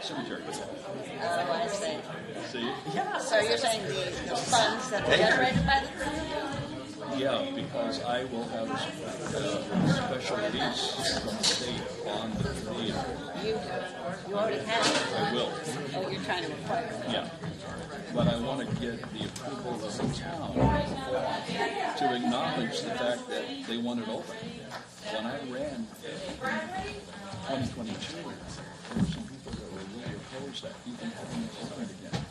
cemetery. Oh, I see. See? So you're saying the funds that are generated by the town? Yeah, because I will have a special lease from the state on the theater. You already have. I will. Oh, you're trying to acquire it. Yeah. But I want to get the approval of the town to acknowledge the fact that they want it open. When I ran 2022, there were some people that were really opposed that even having it open again.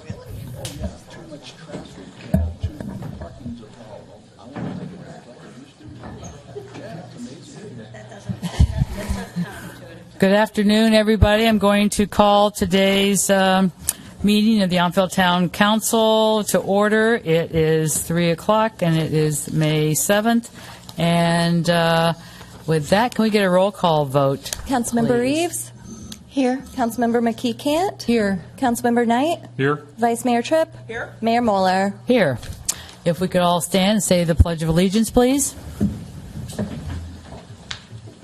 Really? Oh yeah, too much traffic, too many parkings involved. I want to take it back like I used to. Yeah, it's amazing. That's so counterintuitive. Good afternoon, everybody. I'm going to call today's meeting of the Yountville Town Council to order. It is 3 o'clock, and it is May 7th. And with that, can we get a roll call vote? Councilmember please? Reeves? Here. Councilmember McKee Can't? Here. Councilmember Knight? Here. Vice Mayor Tripp? Here. Mayor Moeller? Here. If we could all stand and say the Pledge of Allegiance, please.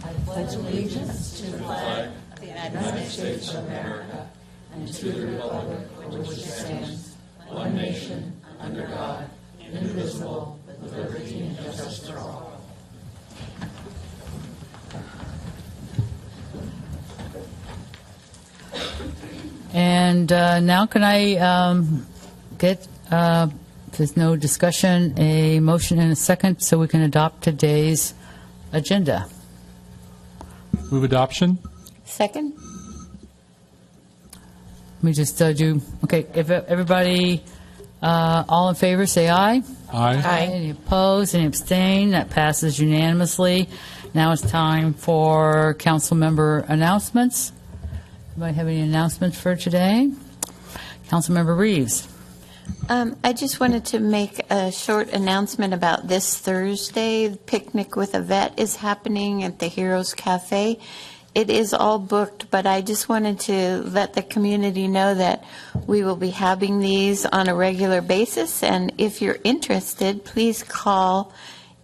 I pledge allegiance to the flag of the United States of America and to the republic for which it stands, one nation, under God, indivisible, with liberty and justice for all. And now can I get, if there's no discussion, a motion and a second so we can adopt today's agenda? Move adoption. Second. Let me just do, okay, if everybody, all in favor, say aye. Aye. Any opposed, any abstain? That passes unanimously. Now it's time for council member announcements. Anybody have any announcements for today? Councilmember Reeves. I just wanted to make a short announcement about this Thursday. Picnic with a Vet is happening at the Heroes Cafe. It is all booked, but I just wanted to let the community know that we will be having these on a regular basis. And if you're interested, please call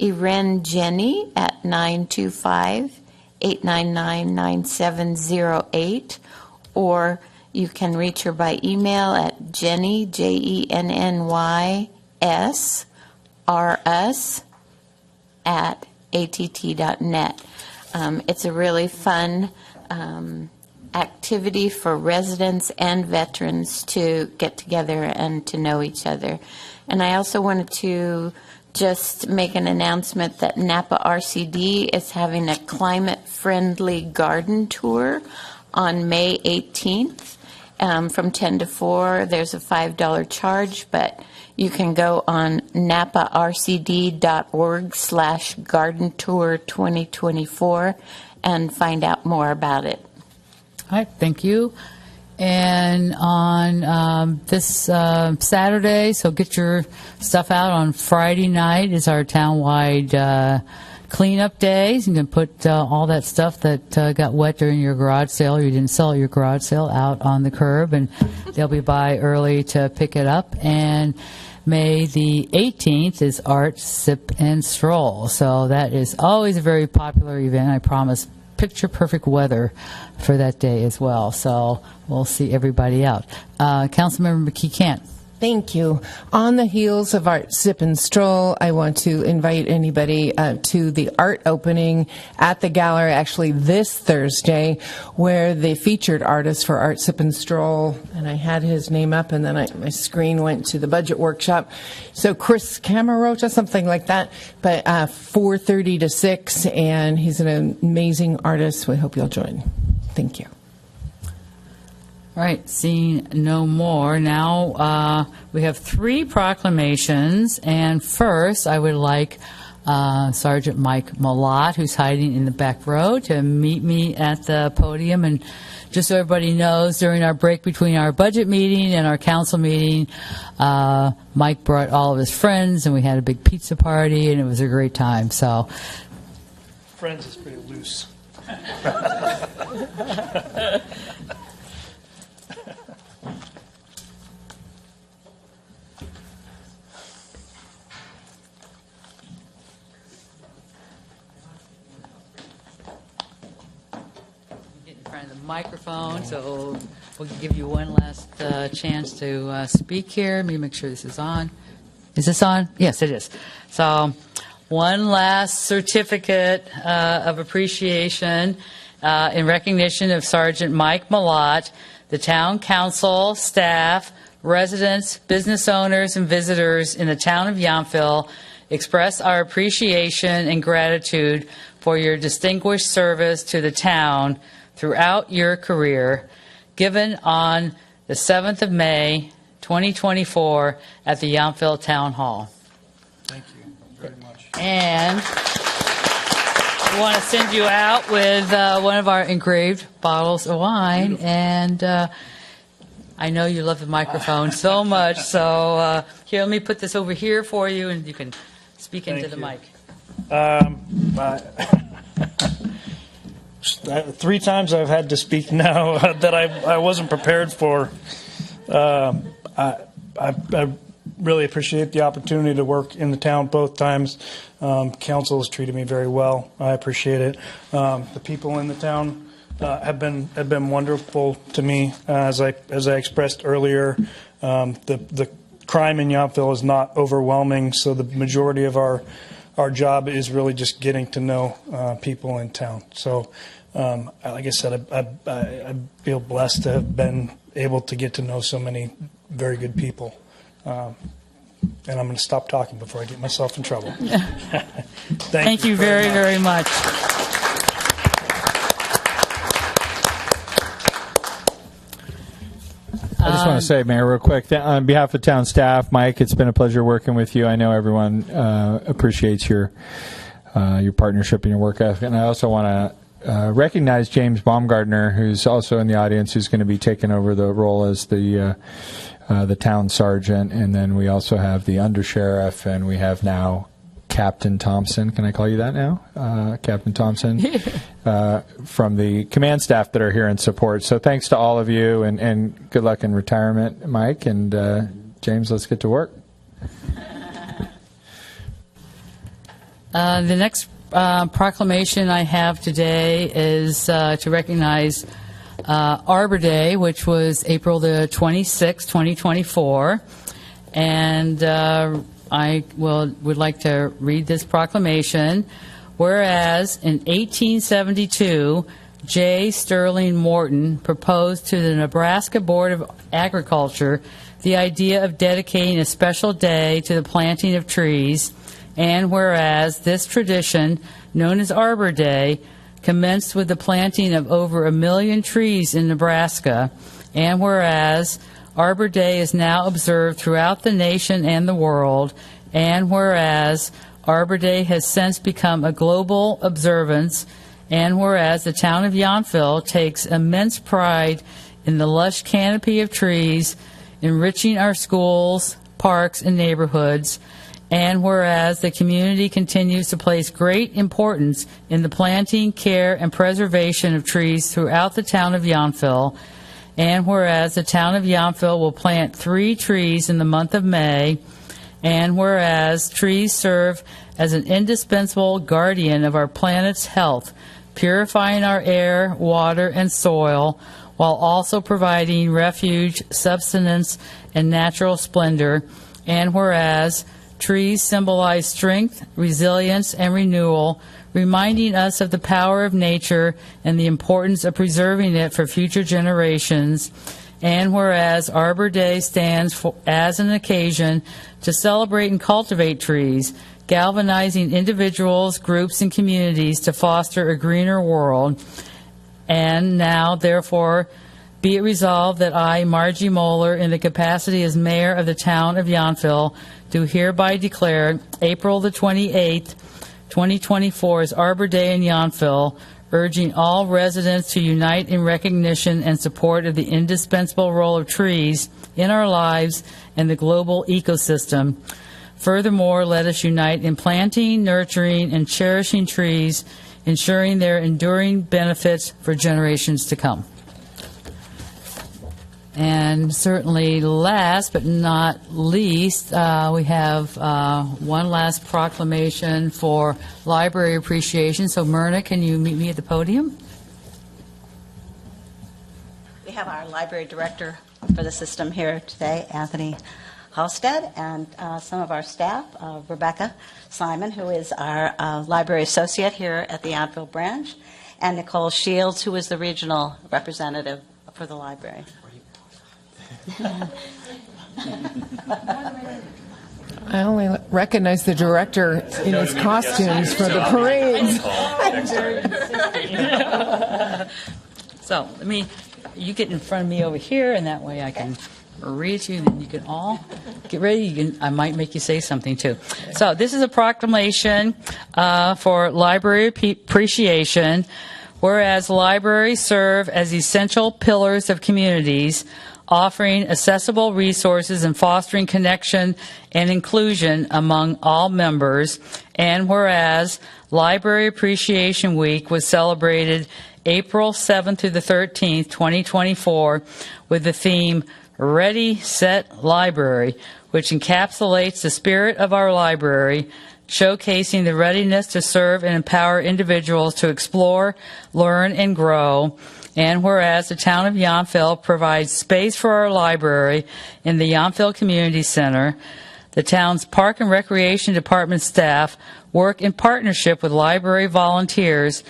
Irene Jenny at 925-899-9708, or you can reach her by email at Jenny, JENNYS, RUS, at att.net. It's a really fun activity for residents and veterans to get together and to know each other. And I also wanted to just make an announcement that Napa RCD is having a climate-friendly garden tour on May 18th from 10 to 4. There's a $5 charge, but you can go on naparcd.org/gardentour2024 and find out more about it. All right, thank you. And on this Saturday, so get your stuff out. On Friday night is our townwide cleanup days. You can put all that stuff that got wet during your garage sale, or you didn't sell at your garage sale, out on the curb, and they'll be by early to pick it up. And May the 18th is Art, Sip, and Stroll. So that is always a very popular event. I promise picture-perfect weather for that day as well. So we'll see everybody out. Councilmember McKee Can't. Thank you. On the heels of Art, Sip, and Stroll, I want to invite anybody to the art opening at the gallery, actually this Thursday, where the featured artist for Art, Sip, and Stroll, and I had his name up, and then my screen went to the budget workshop. So Chris Camarocha, something like that, but 4:30 to 6, and he's an amazing artist. We hope you'll join. Thank you. All right, seeing no more. Now we have 3 proclamations, and first I would like Sergeant Mike Malott, who's hiding in the back row, to meet me at the podium. And just so everybody knows, during our break between our budget meeting and our council meeting, Mike brought all of his friends, and we had a big pizza party, and it was a great time. So, friends is pretty loose. microphone. microphone, so we'll give you one last chance to speak here. Let me make sure this is on. Is this on? Yes, it is. So one last certificate of appreciation in recognition of Sergeant Mike Malott, the town council, staff, residents, business owners, and visitors in the town of Yountville express our appreciation and gratitude for your distinguished service to the town throughout your career, given on the 7th of May, 2024, at the Yountville Town Hall. Thank you very much. And we want to send you out with one of our engraved bottles of wine. And I know you love the microphone so much. So here, let me put this over here for you, and you can speak into the mic. 3 times I've had to speak now that I wasn't prepared for. I really appreciate the opportunity to work in the town both times. Council has treated me very well. I appreciate it. The people in the town have been wonderful to me. As I expressed earlier, the crime in Yountville is not overwhelming, so the majority of our job is really just getting to know people in town. So, like I said, I feel blessed to have been able to get to know so many very good people. And I'm going to stop talking before I get myself in trouble. Thank you very, very much. I just want to say, Mayor, real quick, on behalf of town staff, Mike, it's been a pleasure working with you. I know everyone appreciates your partnership and your work ethic. And I also want to recognize James Baumgartner, who's also in the audience, who's going to be taking over the role as the town sergeant. And then we also have the undersheriff, and we have now Captain Thompson. Can I call you that now? Captain Thompson from the command staff that are here in support. So thanks to all of you, and good luck in retirement, Mike. And James, let's get to work. The next proclamation I have today is to recognize Arbor Day, which was April the 26th, 2024. And I would like to read this proclamation. Whereas in 1872, J. Sterling Morton proposed to the Nebraska Board of Agriculture the idea of dedicating a special day to the planting of trees, and whereas this tradition, known as Arbor Day, commenced with the planting of over 1 million trees in Nebraska, and whereas Arbor Day is now observed throughout the nation and the world, and whereas Arbor Day has since become a global observance, and whereas the town of Yountville takes immense pride in the lush canopy of trees, enriching our schools, parks, and neighborhoods, and whereas the community continues to place great importance in the planting, care, and preservation of trees throughout the town of Yountville, and whereas the town of Yountville will plant 3 trees in the month of May, and whereas trees serve as an indispensable guardian of our planet's health, purifying our air, water, and soil, while also providing refuge, sustenance, and natural splendor, and whereas trees symbolize strength, resilience, and renewal, reminding us of the power of nature and the importance of preserving it for future generations. And whereas Arbor Day stands as an occasion to celebrate and cultivate trees, galvanizing individuals, groups, and communities to foster a greener world. And now, therefore, be it resolved that I, Margie Moeller, in the capacity as mayor of the town of Yountville, do hereby declare April the 28th, 2024 as Arbor Day in Yountville, urging all residents to unite in recognition and support of the indispensable role of trees in our lives and the global ecosystem. Furthermore, let us unite in planting, nurturing, and cherishing trees, ensuring their enduring benefits for generations to come. And certainly last but not least, we have one last proclamation for library appreciation. So Myrna, can you meet me at the podium? We have our library director for the system here today, Anthony Halstead, and some of our staff, Rebecca Simon, who is our library associate here at the Yountville branch, and Nicole Shields, who is the regional representative for the library. I only recognize the director in his costumes for the parades. So you get in front of me over here, and that way I can read to you, and you can all get ready. I might make you say something too. So this is a proclamation for library appreciation. Whereas libraries serve as essential pillars of communities, offering accessible resources and fostering connection and inclusion among all members. And whereas Library Appreciation Week was celebrated April 7th through the 13th, 2024, with the theme Ready, Set, Library, which encapsulates the spirit of our library, showcasing the readiness to serve and empower individuals to explore, learn, and grow. And whereas the town of Yountville provides space for our library in the Yountville Community Center, the town's Park and Recreation Department staff work in partnership with library volunteers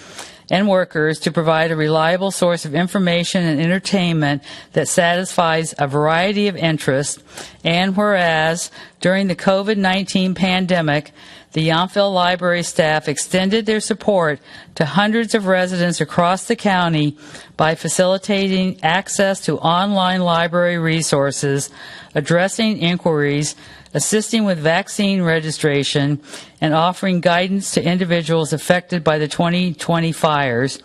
and workers to provide a reliable source of information and entertainment that satisfies a variety of interests. And whereas during the COVID-19 pandemic, the Yountville Library staff extended their support to hundreds of residents across the county by facilitating access to online library resources, addressing inquiries, assisting with vaccine registration, and offering guidance to individuals affected by the 2020 fires.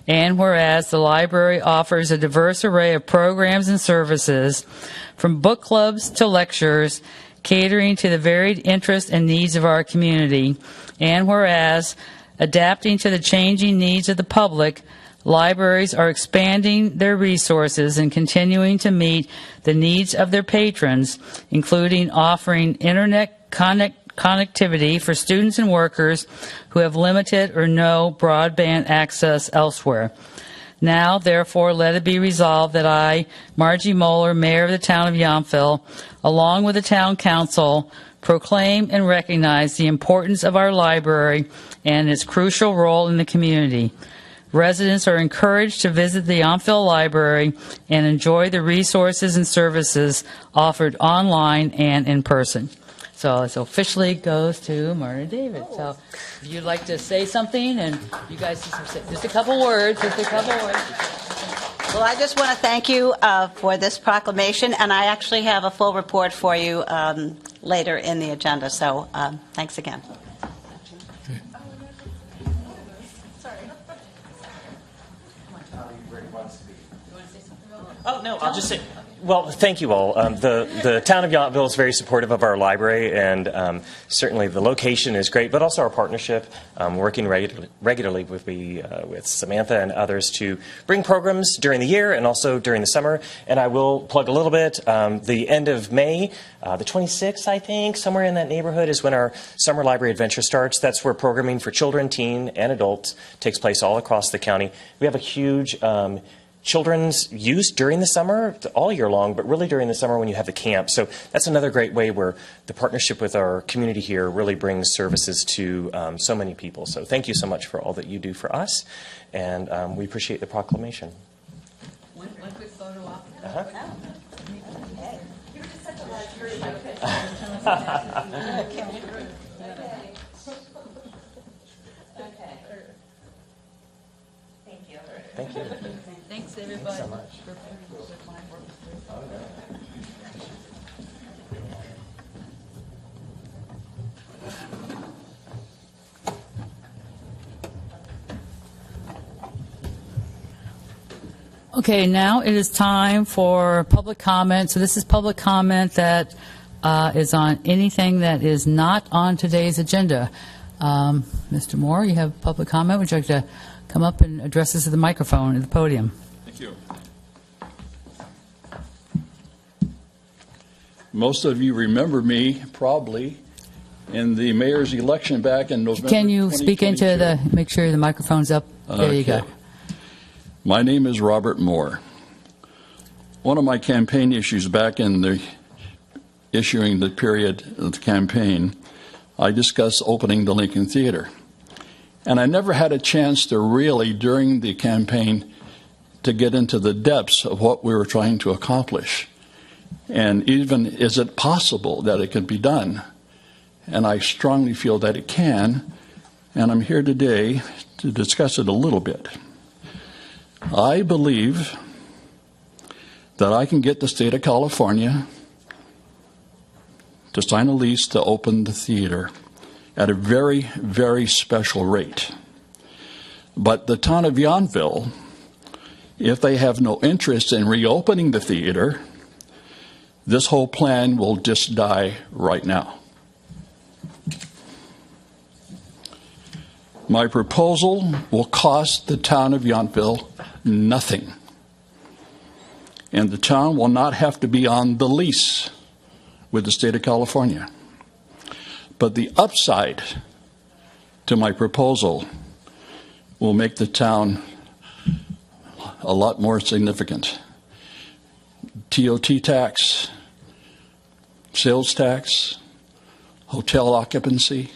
And whereas the library offers a diverse array of programs and services, from book clubs to lectures, catering to the varied interests and needs of our community. And whereas adapting to the changing needs of the public, libraries are expanding their resources and continuing to meet the needs of their patrons, including offering internet connectivity for students and workers who have limited or no broadband access elsewhere. Now, therefore, let it be resolved that I, Margie Moeller, Mayor of the Town of Yountville, along with the Town Council, proclaim and recognize the importance of our library and its crucial role in the community. Residents are encouraged to visit the Yountville Library and enjoy the resources and services offered online and in person. So it officially goes to Marna David. So if you'd like to say something, and you guys just a couple words, Well, I just want to thank you for this proclamation, and I actually have a full report for you later in the agenda. So thanks again. Oh, no, I'll just say, well, thank you all. The town of Yountville is very supportive of our library, and certainly the location is great, but also our partnership, working regularly with Samantha and others to bring programs during the year and also during the summer. And I will plug a little bit. The end of May, the 26th, I think, somewhere in that neighborhood is when our Summer Library Adventure starts. That's where programming for children, teen, and adults takes place all across the county. We have a huge children's use during the summer, all year long, but really during the summer when you have the camp. So that's another great way where the partnership with our community here really brings services to so many people. So thank you so much for all that you do for us, and we appreciate the proclamation. One quick photo op. Thank you. Thanks, everybody. So much. Okay, now it is time for public comment. So this is public comment that is on anything that is not on today's agenda. Mr. Moore, you have public comment. Would you like to come up and address this at the microphone at the podium? Thank you. Most of you remember me probably in the mayor's election back in November. Can you speak into the, make sure the microphone's up? There you go. My name is Robert Moore. One of my campaign issues back in the issuing the period of the campaign, I discussed opening the Lincoln Theater. And I never had a chance to really, during the campaign, to get into the depths of what we were trying to accomplish. And even, is it possible that it can be done? And I strongly feel that it can, and I'm here today to discuss it a little bit. I believe that I can get the state of California to sign a lease to open the theater at a very, very special rate. But the town of Yountville, if they have no interest in reopening the theater, this whole plan will just die right now. My proposal will cost the town of Yountville nothing. And the town will not have to be on the lease with the state of California. But the upside to my proposal will make the town a lot more significant. TOT tax, sales tax, hotel occupancy,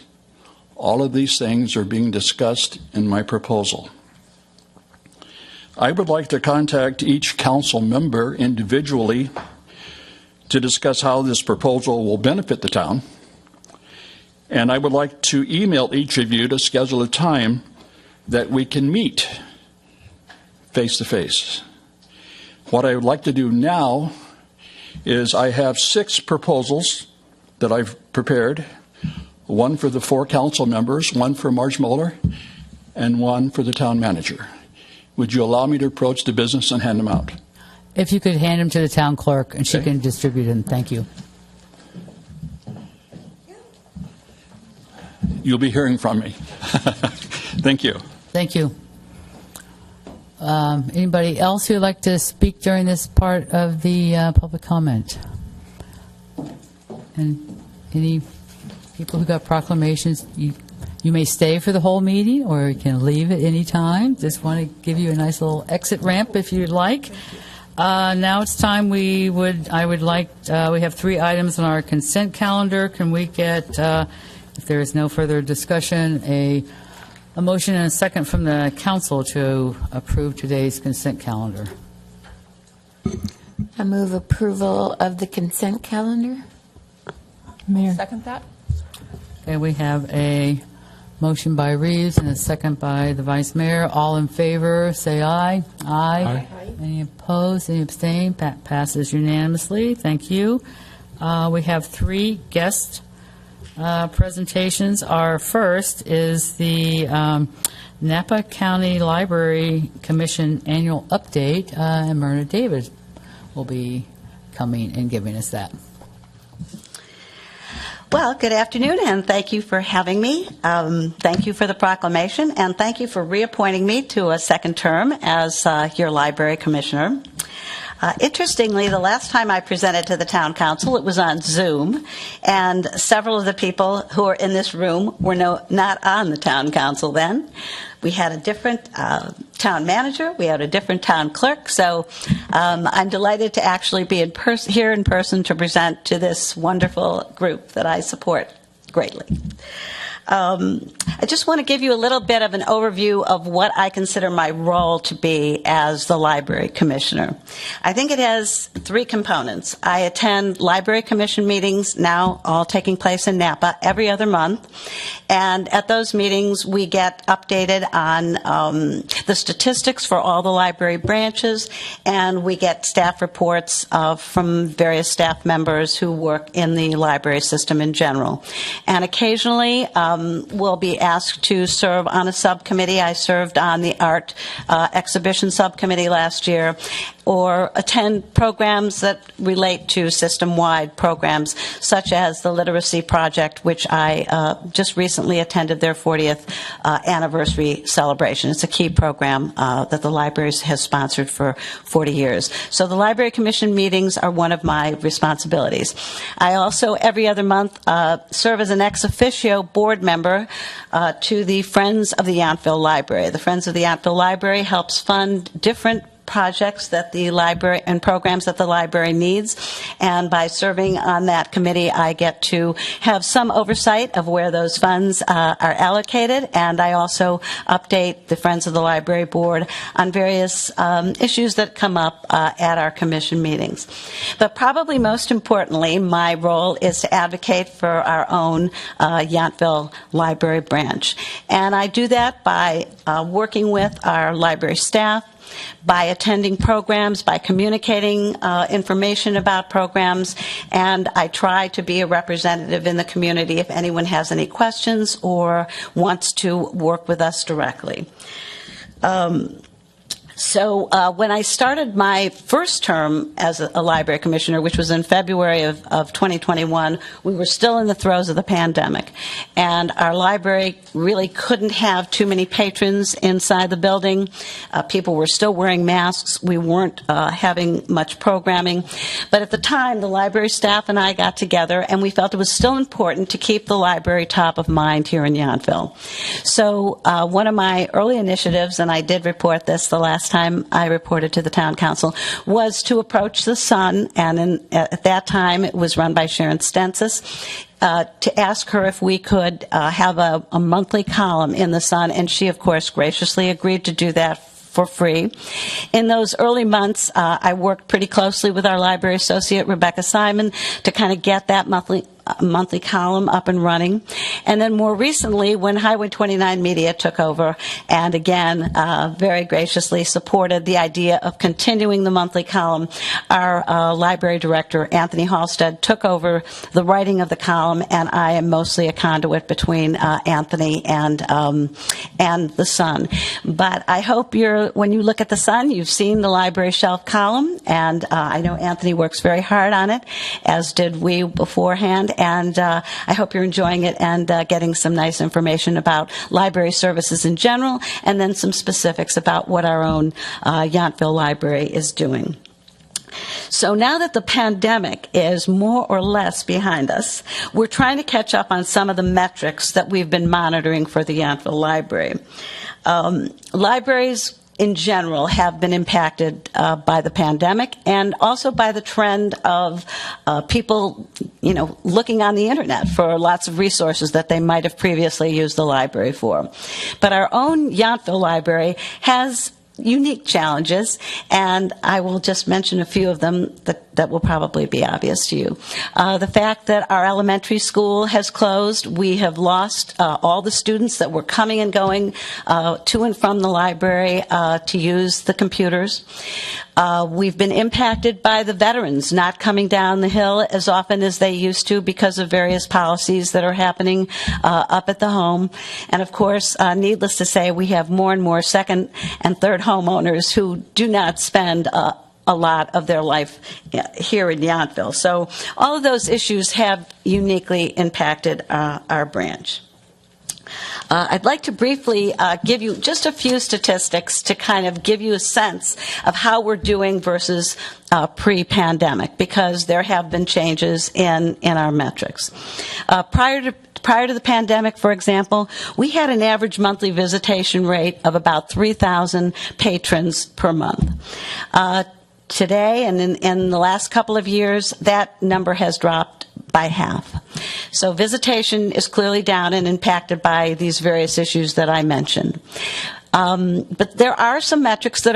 all of these things are being discussed in my proposal. I would like to contact each council member individually to discuss how this proposal will benefit the town. And I would like to email each of you to schedule a time that we can meet face to face. What I would like to do now is I have 6 proposals that I've prepared, one for the 4 council members, one for Marge Moeller, and one for the town manager. Would you allow me to approach the business and hand them out? If you could hand them to the town clerk and she can distribute them, thank you. You'll be hearing from me. Thank you. Thank you. Anybody else who would like to speak during this part of the public comment? And any people who got proclamations, you may stay for the whole meeting or you can leave at any time. Just want to give you a nice little exit ramp if you'd like. Now it's time we have 3 items on our consent calendar. Can we get, if there is no further discussion, a motion and a second from the council to approve today's consent calendar? I move approval of the consent calendar. Mayor. Second that. Okay, we have a motion by Reeves and a second by the Vice Mayor. All in favor, say aye. Aye. Any opposed? Any abstain? Passes unanimously. Thank you. We have 3 guest presentations. Our first is the Napa County Library Commission annual update, and Myrna David will be coming and giving us that. Well, good afternoon, and thank you for having me. Thank you for the proclamation, and thank you for reappointing me to a second term as your library commissioner. Interestingly, the last time I presented to the town council, it was on Zoom, and several of the people who are in this room were not on the town council then. We had a different town manager. We had a different town clerk. So I'm delighted to actually be here in person to present to this wonderful group that I support greatly. I just want to give you a little bit of an overview of what I consider my role to be as the library commissioner. I think it has 3 components. I attend library commission meetings, now all taking place in Napa, every other month. And at those meetings, we get updated on the statistics for all the library branches, and we get staff reports from various staff members who work in the library system in general. And occasionally, we'll be asked to serve on a subcommittee. I served on the art exhibition subcommittee last year, or attend programs that relate to system-wide programs, such as the Literacy Project, which I just recently attended their 40th anniversary celebration. It's a key program that the library has sponsored for 40 years. So the Library Commission meetings are one of my responsibilities. I also, every other month, serve as an ex officio board member to the Friends of the Yountville Library. The Friends of the Yountville Library helps fund different projects that the library and programs that the library needs. And by serving on that committee, I get to have some oversight of where those funds are allocated. And I also update the Friends of the Library Board on various issues that come up at our commission meetings. But probably most importantly, my role is to advocate for our own Yountville Library branch. And I do that by working with our library staff, by attending programs, by communicating information about programs, and I try to be a representative in the community if anyone has any questions or wants to work with us directly. So when I started my first term as a library commissioner, which was in February of 2021, we were still in the throes of the pandemic. And our library really couldn't have too many patrons inside the building. People were still wearing masks. We weren't having much programming. But at the time, the library staff and I got together, and we felt it was still important to keep the library top of mind here in Yountville. So one of my early initiatives, and I did report this the last time I reported to the town council, was to approach the Sun, and at that time it was run by Sharon Stensis, to ask her if we could have a monthly column in the Sun, and she, of course, graciously agreed to do that for free. In those early months, I worked pretty closely with our library associate, Rebecca Simon, to kind of get that monthly column up and running. And then more recently, when Highway 29 Media took over, and again, very graciously supported the idea of continuing the monthly column, our library director, Anthony Halstead, took over the writing of the column, and I am mostly a conduit between Anthony and the Sun. But I hope when you look at the Sun, you've seen the library shelf column, and I know Anthony works very hard on it, as did we beforehand. And I hope you're enjoying it and getting some nice information about library services in general, and then some specifics about what our own Yountville Library is doing. So now that the pandemic is more or less behind us, we're trying to catch up on some of the metrics that we've been monitoring for the Yountville Library. Libraries in general have been impacted by the pandemic, and also by the trend of people, looking on the internet for lots of resources that they might have previously used the library for. But our own Yountville Library has unique challenges, and I will just mention a few of them that will probably be obvious to you. The fact that our elementary school has closed. We have lost all the students that were coming and going to and from the library to use the computers. We've been impacted by the veterans not coming down the hill as often as they used to because of various policies that are happening up at the home. And of course, needless to say, we have more and more second and third homeowners who do not spend a lot of their life here in Yountville. So all of those issues have uniquely impacted our branch. I'd like to briefly give you just a few statistics to kind of give you a sense of how we're doing versus pre-pandemic, because there have been changes in our metrics. Prior to the pandemic, for example, we had an average monthly visitation rate of about 3,000 patrons per month. Today, and in the last couple of years, that number has dropped by half. So visitation is clearly down and impacted by these various issues that I mentioned. But there are some metrics that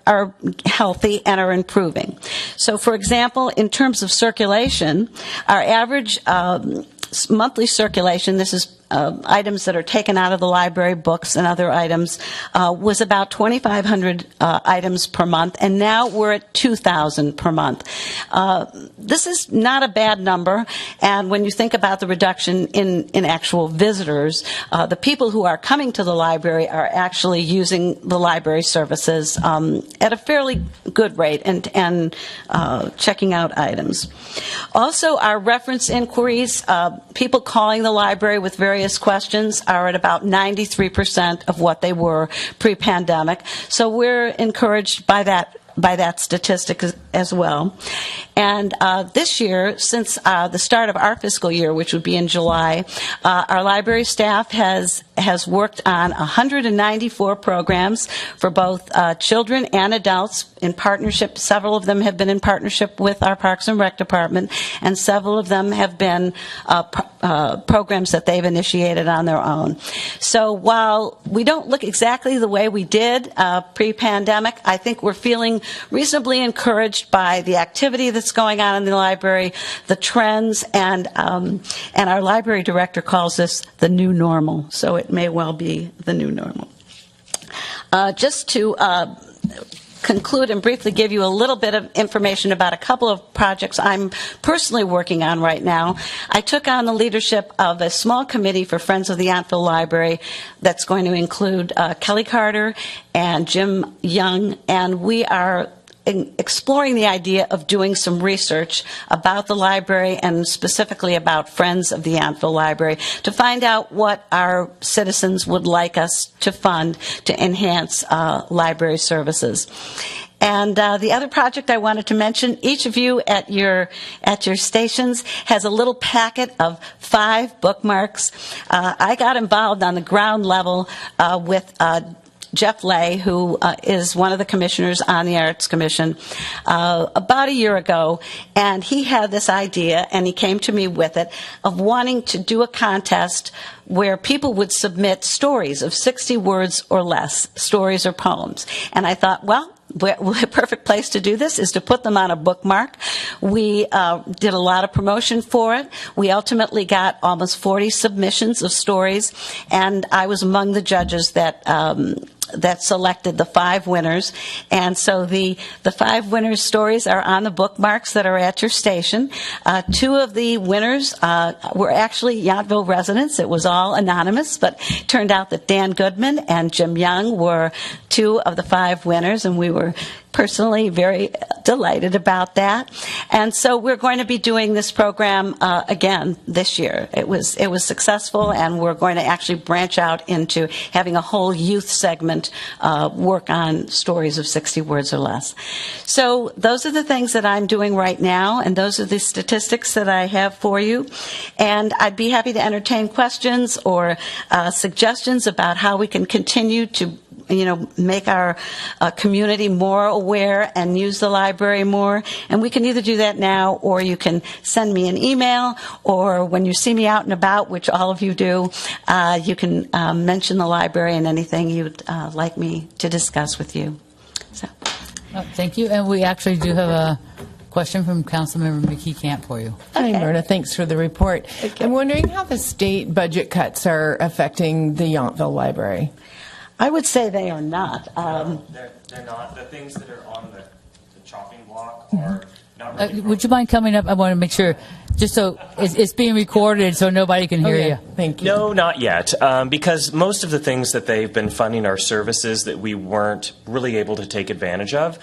are healthy and are improving. So, for example, in terms of circulation, our average monthly circulation, this is items that are taken out of the library, books and other items, was about 2,500 items per month, and now we're at 2,000 per month. This is not a bad number, and when you think about the reduction in actual visitors, the people who are coming to the library are actually using the library services at a fairly good rate and checking out items. Also, our reference inquiries, people calling the library with various questions, are at about 93% of what they were pre-pandemic. So we're encouraged by that by that statistic as well. And this year, since the start of our fiscal year, which would be in July, our library staff has worked on 194 programs for both children and adults in partnership. Several of them have been in partnership with our Parks and Rec department, and several of them have been programs that they've initiated on their own. So while we don't look exactly the way we did pre-pandemic, I think we're feeling reasonably encouraged by the activity that's going on in the library, the trends, and our library director calls this the new normal. So it may well be the new normal. Just to conclude and briefly give you a little bit of information about a couple of projects I'm personally working on right now. I took on the leadership of a small committee for Friends of the Yountville Library that's going to include Kelly Carter and Jim Young, and we are exploring the idea of doing some research about the library and specifically about Friends of the Yountville Library to find out what our citizens would like us to fund to enhance library services. And the other project I wanted to mention, each of you at your stations has a little packet of 5 bookmarks. I got involved on the ground level with Jeff Lay, who is one of the commissioners on the Arts Commission, about a year ago, and he had this idea, and he came to me with it, of wanting to do a contest where people would submit stories of 60 words or less, stories or poems. And I thought, well, the perfect place to do this is to put them on a bookmark. We did a lot of promotion for it. We ultimately got almost 40 submissions of stories, and I was among the judges that selected the 5 winners. And so the 5 winners' stories are on the bookmarks that are at your station. 2 of the winners were actually Yountville residents. It was all anonymous, but it turned out that Dan Goodman and Jim Young were 2 of the 5 winners, and we were personally very delighted about that. And so we're going to be doing this program again this year. It was successful, and we're going to actually branch out into having a whole youth segment work on stories of 60 words or less. So those are the things that I'm doing right now, and those are the statistics that I have for you. And I'd be happy to entertain questions or suggestions about how we can continue to make our community more aware and use the library more. And we can either do that now, or you can send me an email, or when you see me out and about, which all of you do, you can mention the library and anything you'd like me to discuss with you. So. Thank you. And we actually do have a question from Councilmember McKee Camp for you. Hi, Myrna. Thanks for the report. I'm wondering how the state budget cuts are affecting the Yountville Library. I would say they are not. They're not. The things that are on the chopping block are not really. Would you mind coming up? I want to make sure, just so it's being recorded so nobody can hear you. Thank you. No, not yet, because most of the things that they've been funding are services that we weren't really able to take advantage of.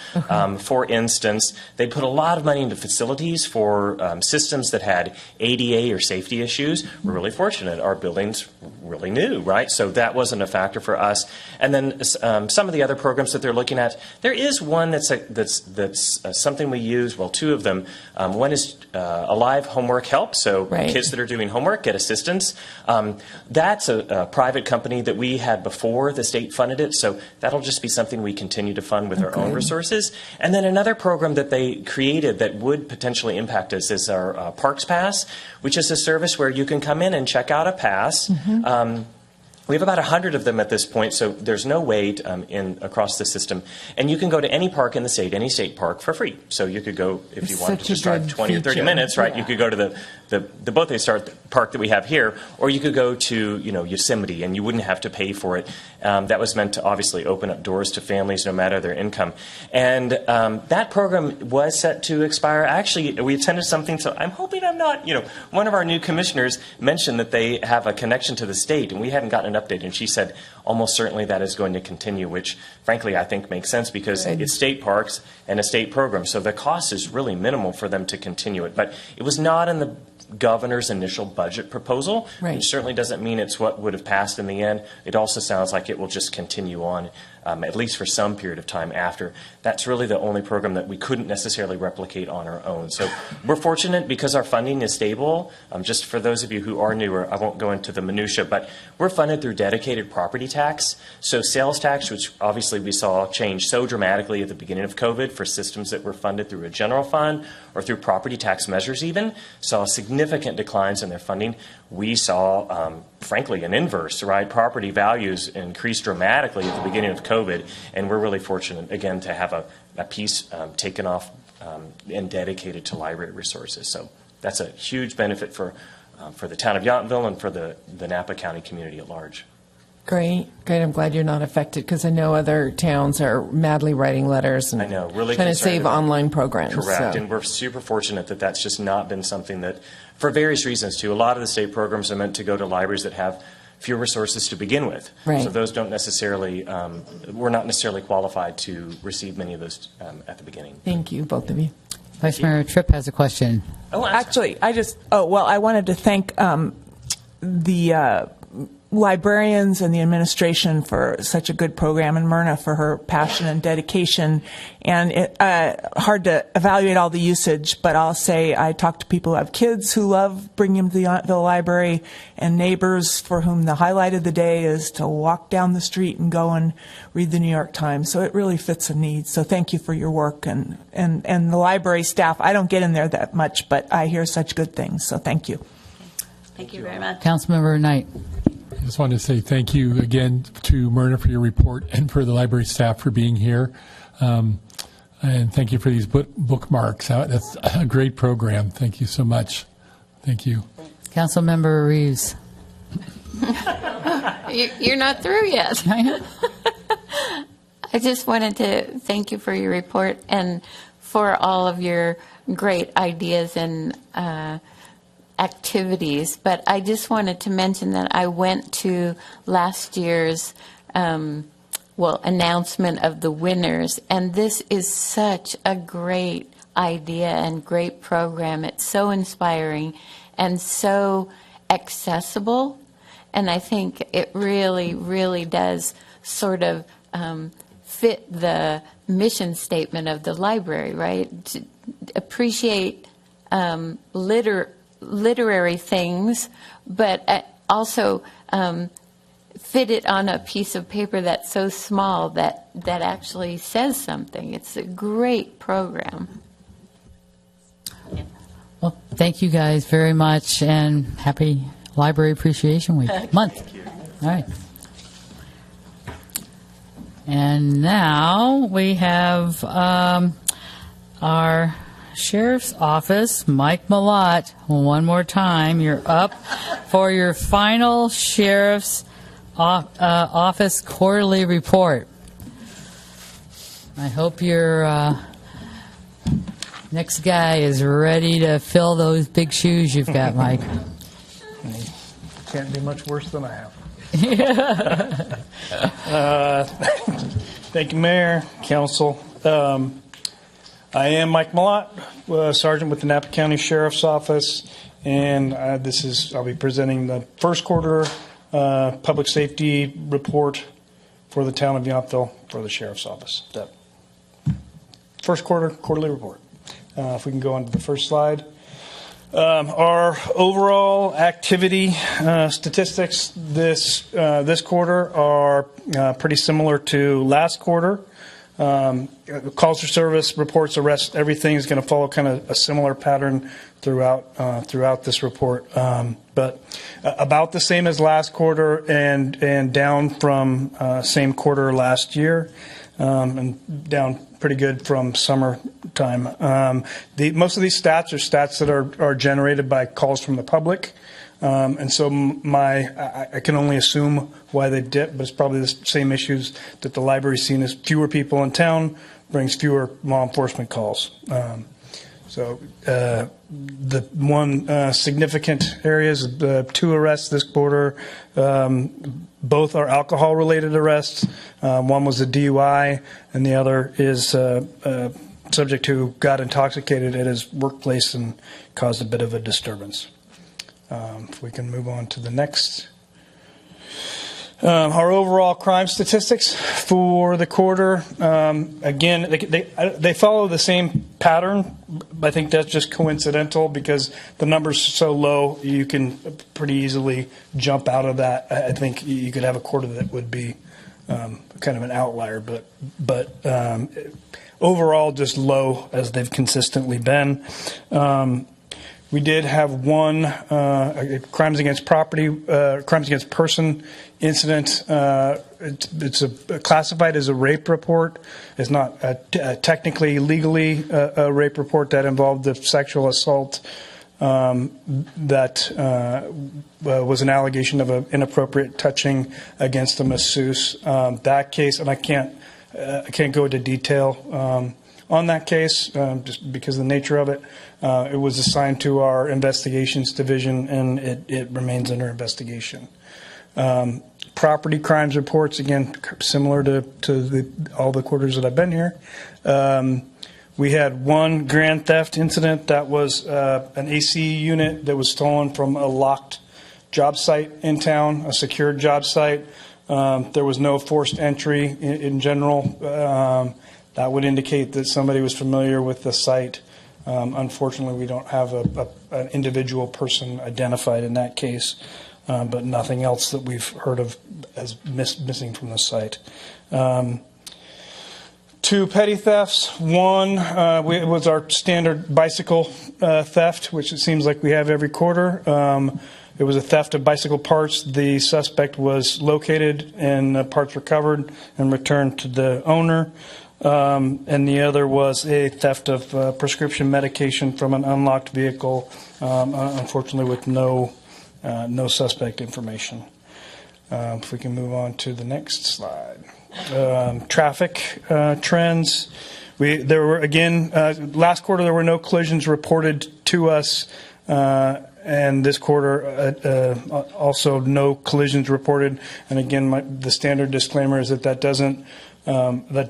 For instance, they put a lot of money into facilities for systems that had ADA or safety issues. We're really fortunate. Our building's really new, right? So that wasn't a factor for us. And then some of the other programs that they're looking at, there is one that's something we use, well, 2 of them. One is Alive Homework Help, so kids that are doing homework get assistance. That's a private company that we had before the state funded it, so that'll just be something we continue to fund with our own resources. And then another program that they created that would potentially impact us is our Parks Pass, which is a service where you can come in and check out a pass. We have about 100 of them at this point, so there's no wait across the system. And you can go to any park in the state, any state park, for free. So you could go, if you wanted to just drive 20 or 30 minutes, right? You could go to the Both Park that we have here, or you could go to Yosemite, and you wouldn't have to pay for it. That was meant to obviously open up doors to families no matter their income. And that program was set to expire. Actually, we attended something, so I'm hoping I'm not, one of our new commissioners mentioned that they have a connection to the state, and we hadn't gotten an update, and she said almost certainly that is going to continue, which frankly I think makes sense because it's state parks and a state program, so the cost is really minimal for them to continue it. But it was not in the governor's initial budget proposal, which certainly doesn't mean it's what would have passed in the end. It also sounds like it will just continue on at least for some period of time after. That's really the only program that we couldn't necessarily replicate on our own. So we're fortunate because our funding is stable. Just for those of you who are newer, I won't go into the minutia, but we're funded through dedicated property tax. So sales tax, which obviously we saw change so dramatically at the beginning of COVID for systems that were funded through a general fund or through property tax measures even, saw significant declines in their funding. We saw, frankly, an inverse, right? Property values increased dramatically at the beginning of COVID, and we're really fortunate, again, to have a piece taken off and dedicated to library resources. So that's a huge benefit for the town of Yountville and for the Napa County community at large. Great. I'm glad you're not affected because I know other towns are madly writing letters and I know, really trying to concerned save about- online programs. Correct, so. and we're super fortunate that that's just not been something that, for various reasons too, a lot of the state programs are meant to go to libraries that have fewer resources to begin with. Right. So those don't necessarily, we're not necessarily qualified to receive many of those at the beginning. Thank you, both of you. Vice Mayor Tripp has a question. Oh, Actually, I wanted to thank the librarians and the administration for such a good program, and Myrna for her passion and dedication. And hard to evaluate all the usage, but I'll say I talk to people who have kids who love bringing them to the Yountville Library, and neighbors for whom the highlight of the day is to walk down the street and go and read the New York Times. So it really fits a need. So thank you for your work and the library staff. I don't get in there that much, but I hear such good things. So thank you. Thank you very much. Councilmember Knight. I just wanted to say thank you again to Myrna for your report and for the library staff for being here. And thank you for these bookmarks. That's a great program. Thank you so much. Thank you. Councilmember Reeves. You're not through yet. I just wanted to thank you for your report and for all of your great ideas and activities. But I just wanted to mention that I went to last year's announcement of the winners, and this is such a great idea and great program. It's so inspiring and so accessible, and I think it really, really does sort of fit the mission statement of the library, right? To appreciate literary things, but also fit it on a piece of paper that's so small that actually says something. It's a great program. Well, thank you guys very much, and happy Library Appreciation Week month. All right. And now we have our Sheriff's Office, Mike Malott. One more time, you're up for your final Sheriff's Office quarterly report. I hope your next guy is ready to fill those big shoes you've got, Mike. Can't be much worse than I have. Thank you, Mayor, Council. I am Mike Malott, Sergeant with the Napa County Sheriff's Office, and I'll be presenting the first quarter public safety report for the town of Yountville for the Sheriff's Office. First quarter quarterly report. If we can go on to the first slide. Our overall activity statistics this quarter are pretty similar to last quarter. Calls for service, reports, arrests, everything is going to follow kind of a similar pattern throughout this report. But about the same as last quarter and down from same quarter last year, and down pretty good from summertime. Most of these stats are stats that are generated by calls from the public. And so I can only assume why they dip, but it's probably the same issues that the library's seen as fewer people in town brings fewer law enforcement calls. So the one significant area is the 2 arrests this quarter. Both are alcohol-related arrests. One was a DUI, and the other is a subject who got intoxicated at his workplace and caused a bit of a disturbance. If we can move on to the next. Our overall crime statistics for the quarter, again, they follow the same pattern. I think that's just coincidental because the number's so low, you can pretty easily jump out of that. I think you could have a quarter that would be kind of an outlier, but overall just low as they've consistently been. We did have one crimes against property, crimes against person incident. It's classified as a rape report. It's not technically, legally a rape report that involved the sexual assault that was an allegation of an inappropriate touching against a masseuse. That case, and I can't go into detail on that case just because of the nature of it. It was assigned to our investigations division, and it remains under investigation. Property crimes reports, again, similar to all the quarters that I've been here. We had one grand theft incident that was an AC unit that was stolen from a locked job site in town, a secured job site. There was no forced entry in general. That would indicate that somebody was familiar with the site. Unfortunately, we don't have an individual person identified in that case, but nothing else that we've heard of as missing from the site. Two petty thefts. One was our standard bicycle theft, which it seems like we have every quarter. It was a theft of bicycle parts. The suspect was located and the parts recovered and returned to the owner. And the other was a theft of prescription medication from an unlocked vehicle, unfortunately with no suspect information. If we can move on to the next slide. Traffic trends. There were, again, last quarter there were no collisions reported to us, and this quarter also no collisions reported. And again, the standard disclaimer is that that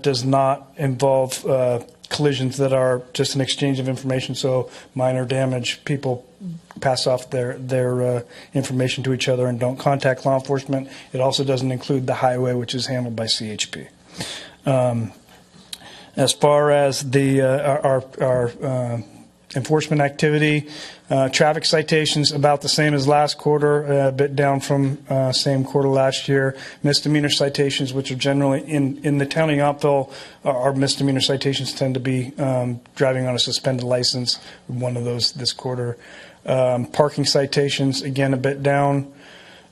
does not involve collisions that are just an exchange of information, so minor damage. People pass off their information to each other and don't contact law enforcement. It also doesn't include the highway, which is handled by CHP. As far as our enforcement activity, traffic citations about the same as last quarter, a bit down from same quarter last year. Misdemeanor citations, which are generally in the town of Yountville, our misdemeanor citations tend to be driving on a suspended license, one of those this quarter. Parking citations, again, a bit down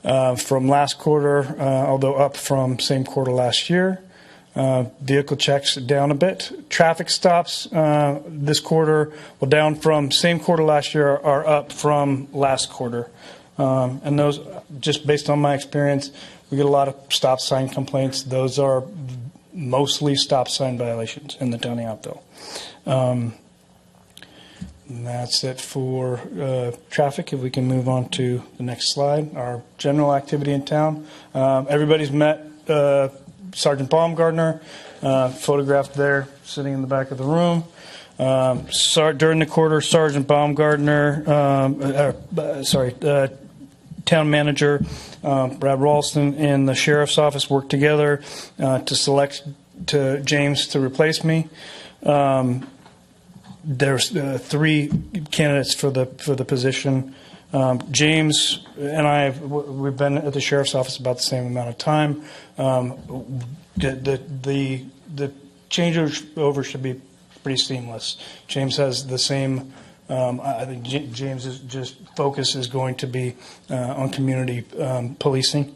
from last quarter, although up from same quarter last year. Vehicle checks down a bit. Traffic stops this quarter, well, down from same quarter last year, are up from last quarter. And those, just based on my experience, we get a lot of stop sign complaints. Those are mostly stop sign violations in the town of Yountville. And that's it for traffic. If we can move on to the next slide, our general activity in town. Everybody's met Sergeant Baumgartner, photographed there, sitting in the back of the room. During the quarter, Sergeant Baumgartner, town manager Brad Ralston and the sheriff's office worked together to select James to replace me. There's 3 candidates for the position. James and I, we've been at the sheriff's office about the same amount of time. The changeover should be pretty seamless. James has the same. I think James's just focus is going to be on community policing,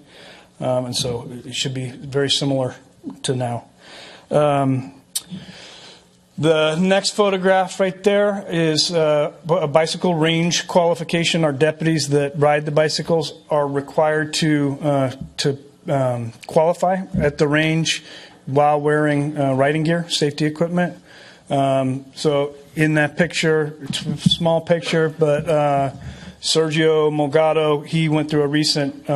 and so it should be very similar to now. The next photograph right there is a bicycle range qualification. Our deputies that ride the bicycles are required to qualify at the range while wearing riding gear, safety equipment. So in that picture, it's a small picture, but Sergio Mulgado, he went through a recent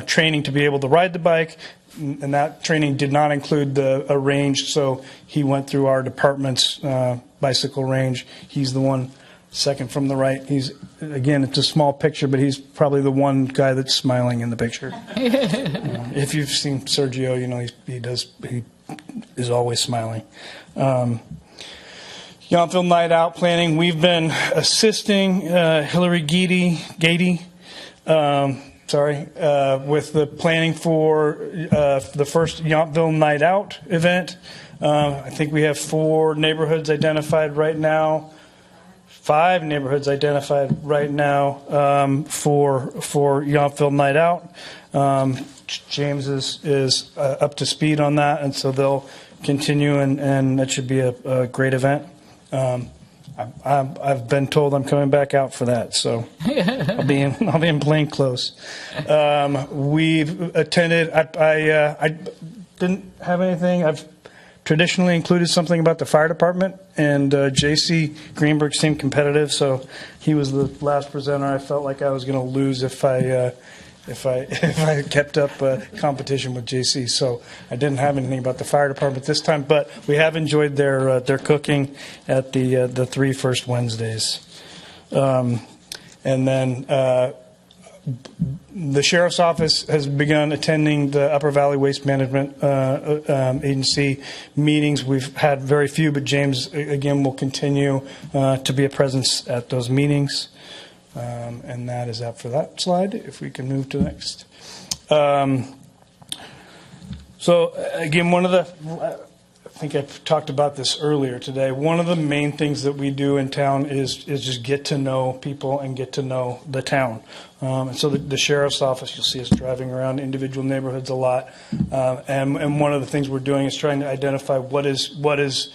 training to be able to ride the bike. And that training did not include a range, so he went through our department's bicycle range. He's the one second from the right. He's, again, it's a small picture, but he's probably the one guy that's smiling in the picture. If you've seen Sergio, you know he is always smiling. Yountville Night Out planning. We've been assisting Hillary Gady, with the planning for the first Yountville Night Out event. I think we have 4 neighborhoods identified right now. 5 neighborhoods identified right now for Yountville Night Out. James is up to speed on that, and so they'll continue, and that should be a great event. I've been told I'm coming back out for that, so I'll be in plain clothes. We've attended. I didn't have anything. I've traditionally included something about the fire department, and J.C. Greenberg seemed competitive, so he was the last presenter. I felt like I was going to lose if I kept up competition with J.C. So I didn't have anything about the fire department this time, but we have enjoyed their cooking at the 3 first Wednesdays, and then. The Sheriff's Office has begun attending the Upper Valley Waste Management Agency meetings. We've had very few, but James, again, will continue to be a presence at those meetings. And that is that for that slide. If we can move to the next. So, again, I think I've talked about this earlier today. One of the main things that we do in town is just get to know people and get to know the town. And so the Sheriff's Office, you'll see us driving around individual neighborhoods a lot. And one of the things we're doing is trying to identify what is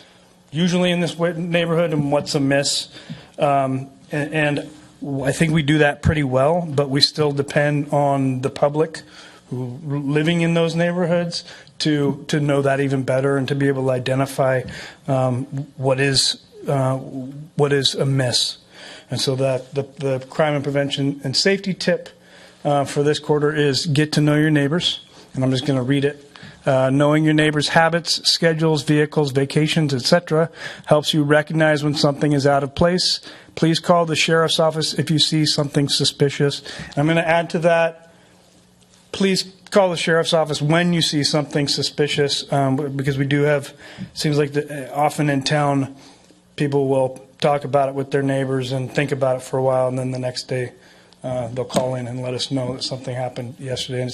usually in this neighborhood and what's amiss. And I think we do that pretty well, but we still depend on the public who living in those neighborhoods to know that even better and to be able to identify what is amiss. And so that the crime and prevention and safety tip for this quarter is get to know your neighbors. And I'm just going to read it. Knowing your neighbors' habits, schedules, vehicles, vacations, etc. helps you recognize when something is out of place. Please call the Sheriff's Office if you see something suspicious. I'm going to add to that, please call the Sheriff's Office when you see something suspicious, because we do have, seems like often in town, people will talk about it with their neighbors and think about it for a while, and then the next day they'll call in and let us know that something happened yesterday. And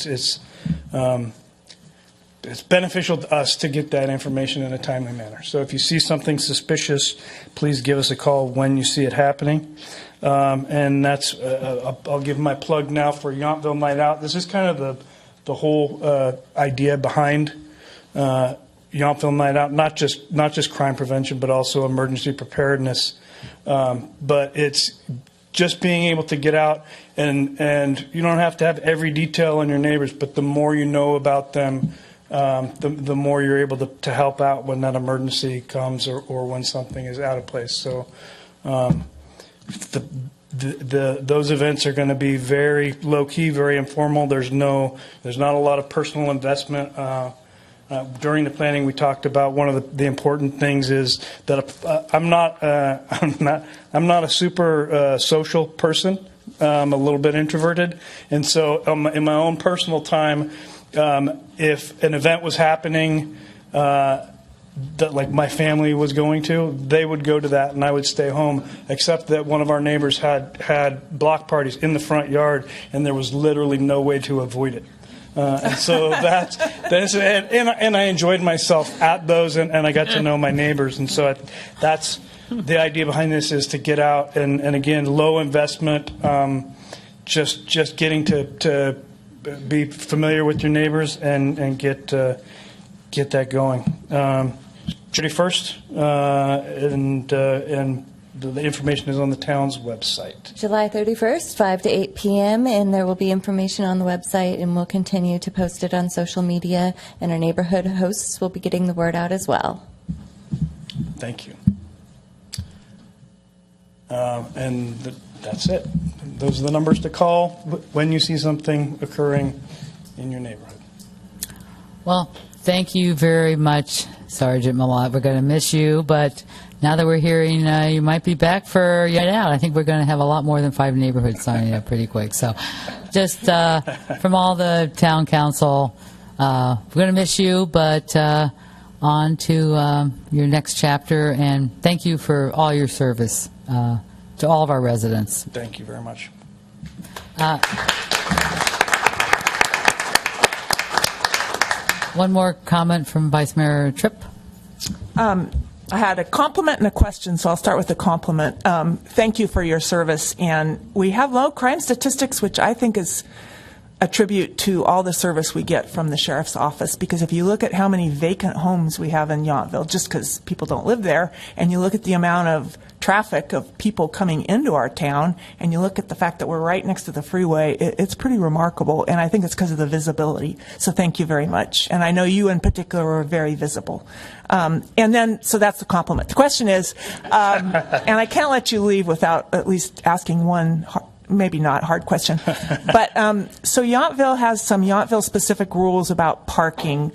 it's beneficial to us to get that information in a timely manner. So if you see something suspicious, please give us a call when you see it happening. And that's, I'll give my plug now for Yountville Night Out. This is kind of the whole idea behind Yountville Night Out, not just crime prevention, but also emergency preparedness. But it's just being able to get out, and you don't have to have every detail on your neighbors, but the more you know about them, the more you're able to help out when that emergency comes or when something is out of place. So those events are going to be very low key, very informal. There's not a lot of personal investment. During the planning, we talked about one of the important things is that I'm not a super social person. I'm a little bit introverted, and so in my own personal time, if an event was happening that like my family was going to, they would go to that and I would stay home, except that one of our neighbors had block parties in the front yard and there was literally no way to avoid it. And so and I enjoyed myself at those, and I got to know my neighbors. And so that's the idea behind this, is to get out and again, low investment, just getting to be familiar with your neighbors and get that going. 31st, and the information is on the town's website. July 31st, 5 to 8 p.m., and there will be information on the website, and we'll continue to post it on social media, and our neighborhood hosts will be getting the word out as well. Thank you. That's it. Those are the numbers to call when you see something occurring in your neighborhood. Well, thank you very much, Sergeant Malott. We're going to miss you, but now that we're hearing you might be back for Night Out, I think we're going to have a lot more than 5 neighborhoods signing up pretty quick. So just from all the town council, we're going to miss you, but on to your next chapter, and thank you for all your service to all of our residents. Thank you very much. One more comment from Vice Mayor Tripp. I had a compliment and a question, so I'll start with the compliment. Thank you for your service. And we have low crime statistics, which I think is a tribute to all the service we get from the sheriff's office. Because if you look at how many vacant homes we have in Yountville, just because people don't live there, and you look at the amount of traffic of people coming into our town, and you look at the fact that we're right next to the freeway, it's pretty remarkable. And I think it's because of the visibility. So thank you very much. And I know you in particular are very visible. And then, so that's the compliment. The question is, and I can't let you leave without at least asking one maybe not hard question. But so Yountville has some Yountville-specific rules about parking,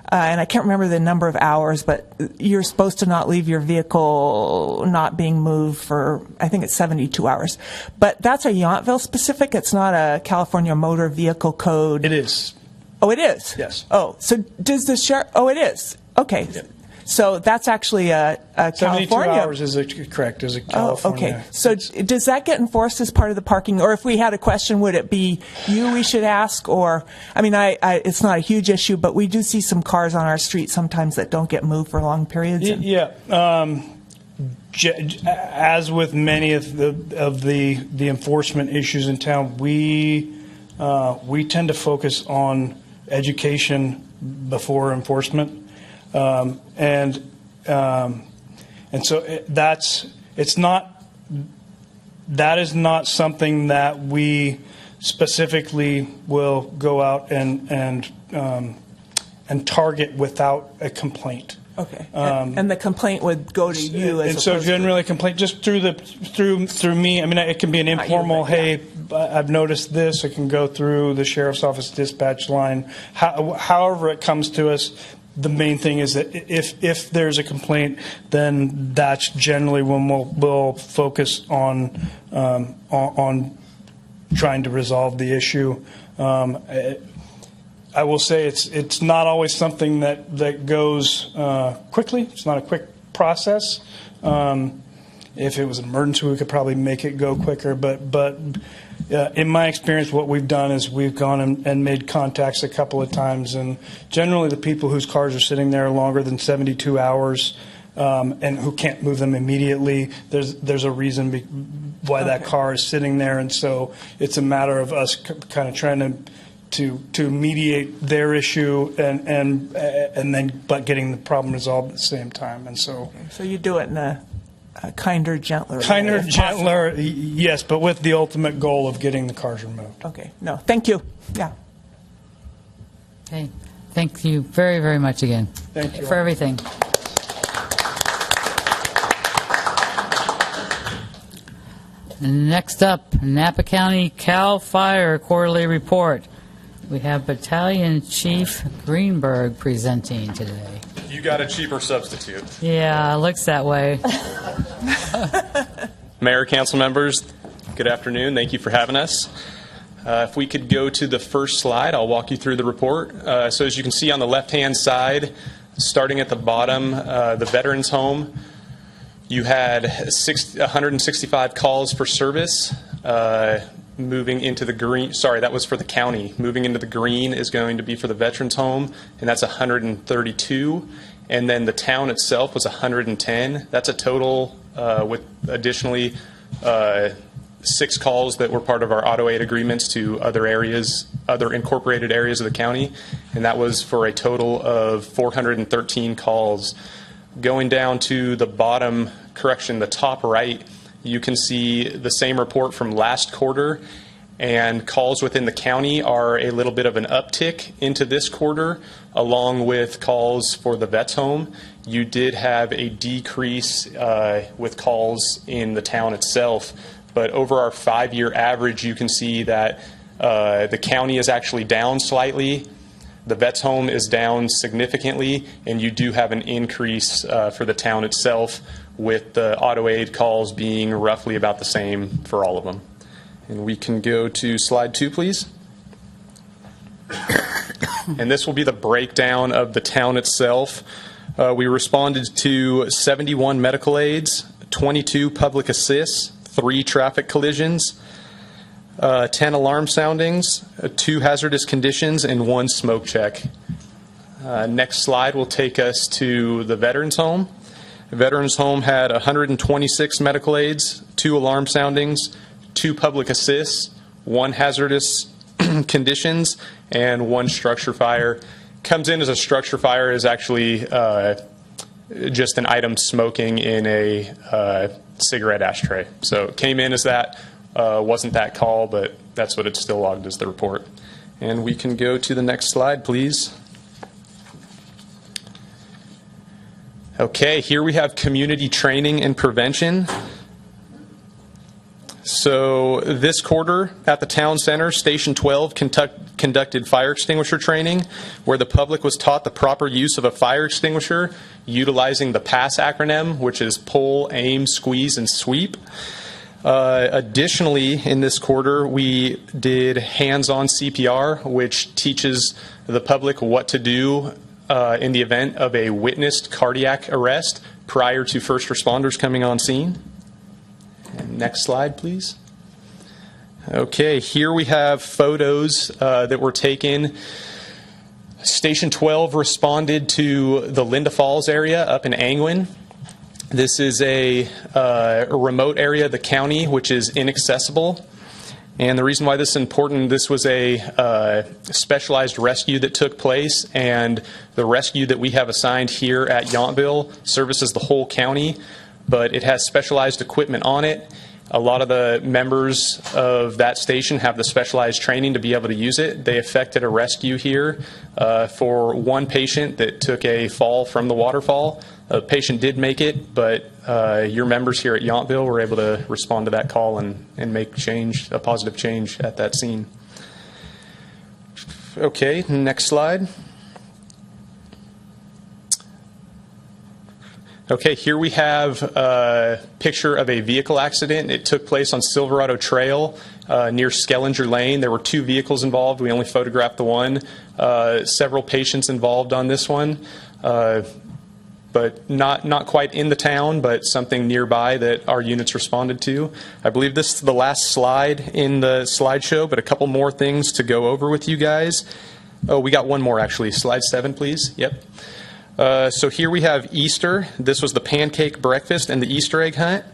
and I can't remember the number of hours, but you're supposed to not leave your vehicle not being moved for, I think it's 72 hours. But that's a Yountville-specific. It's not a California Motor Vehicle Code. It is. Oh, it is? Yes. Oh, so does the sheriff? Oh, it is. Okay. Yep. So that's actually a 72 California. hours is correct, is a California. Oh, okay. So does that get enforced as part of the parking? Or if we had a question, would it be you we should ask? Or, I mean, it's not a huge issue, but we do see some cars on our street sometimes that don't get moved for long periods. Yeah. As with many of the enforcement issues in town, we tend to focus on education before enforcement. And so that is not something that we specifically will go out and target without a complaint. Okay. And the complaint would go to you as and so generally a complaint just through me. I mean, it can be an informal, hey, I've noticed this. It can go through the sheriff's office dispatch line. However it comes to us. The main thing is that if there's a complaint, then that's generally when we'll focus on trying to resolve the issue. I will say it's not always something that goes quickly. It's not a quick process. If it was an emergency, we could probably make it go quicker. But in my experience, what we've done is we've gone and made contacts a couple of times, and generally the people whose cars are sitting there longer than 72 hours and who can't move them immediately, there's a reason why that car is sitting there, and so it's a matter of us kind of trying to mediate their issue and then but getting the problem resolved at the same time, and so. So you do it in a kinder, gentler Kinder, way, gentler, yes, but with the ultimate goal of getting the cars removed. Okay. No, thank you. Yeah. Okay. Thank you very, very much again. Thank you for all. everything. Next up, Napa County CAL FIRE Quarterly Report. We have Battalion Chief Greenberg presenting today. You got a cheaper substitute. Yeah, looks that way. Mayor, council members, good afternoon. Thank you for having us. If we could go to the first slide, I'll walk you through the report. So as you can see on the left-hand side, starting at the bottom, the Veterans Home, you had 165 calls for service. Moving into the green, sorry, that was for the county. Moving into the green is going to be for the Veterans Home, and that's 132. And then the town itself was 110. That's a total with additionally 6 calls that were part of our auto aid agreements to other areas, other incorporated areas of the county, and that was for a total of 413 calls. Going down to the bottom, the top right, you can see the same report from last quarter, and calls within the county are a little bit of an uptick into this quarter, along with calls for the Vets Home. You did have a decrease with calls in the town itself, but over our 5-year average, you can see that the county is actually down slightly. The vet's home is down significantly, and you do have an increase for the town itself, with the auto aid calls being roughly about the same for all of them. And we can go to slide 2, please. And this will be the breakdown of the town itself. We responded to 71 medical aids, 22 public assists, 3 traffic collisions, 10 alarm soundings, 2 hazardous conditions, and 1 smoke check. Next slide will take us to the Veterans Home. The Veterans Home had 126 medical aids, 2 alarm soundings, 2 public assists, 1 hazardous conditions, and 1 structure fire. Comes in as a structure fire is actually just an item smoking in a cigarette ashtray. So it came in as that. Wasn't that call, but that's what it's still logged as the report. And we can go to the next slide, please. Okay, here we have community training and prevention. So this quarter at the town center, Station 12 conducted fire extinguisher training, where the public was taught the proper use of a fire extinguisher utilizing the PASS acronym, which is pull, aim, squeeze, and sweep. Additionally, in this quarter, we did hands-on CPR, which teaches the public what to do in the event of a witnessed cardiac arrest prior to first responders coming on scene. And next slide, please. Okay, here we have photos that were taken. Station 12 responded to the Linda Falls area up in Angwin. This is a remote area of the county which is inaccessible. And the reason why this is important, this was a specialized rescue that took place, and the rescue that we have assigned here at Yountville services the whole county, but it has specialized equipment on it. A lot of the members of that station have the specialized training to be able to use it. They effected a rescue here for 1 patient that took a fall from the waterfall. The patient did make it, but your members here at Yountville were able to respond to that call and make a positive change at that scene. Okay, next slide. Okay, here we have a picture of a vehicle accident. It took place on Silverado Trail near Skellinger Lane. There were 2 vehicles involved. We only photographed the one. Several patients involved on this one, but not quite in the town, but something nearby that our units responded to. I believe this is the last slide in the slideshow, but a couple more things to go over with you guys. Oh, we got one more actually. Slide 7, please. Yep. So here we have Easter. This was the pancake breakfast and the Easter egg hunt.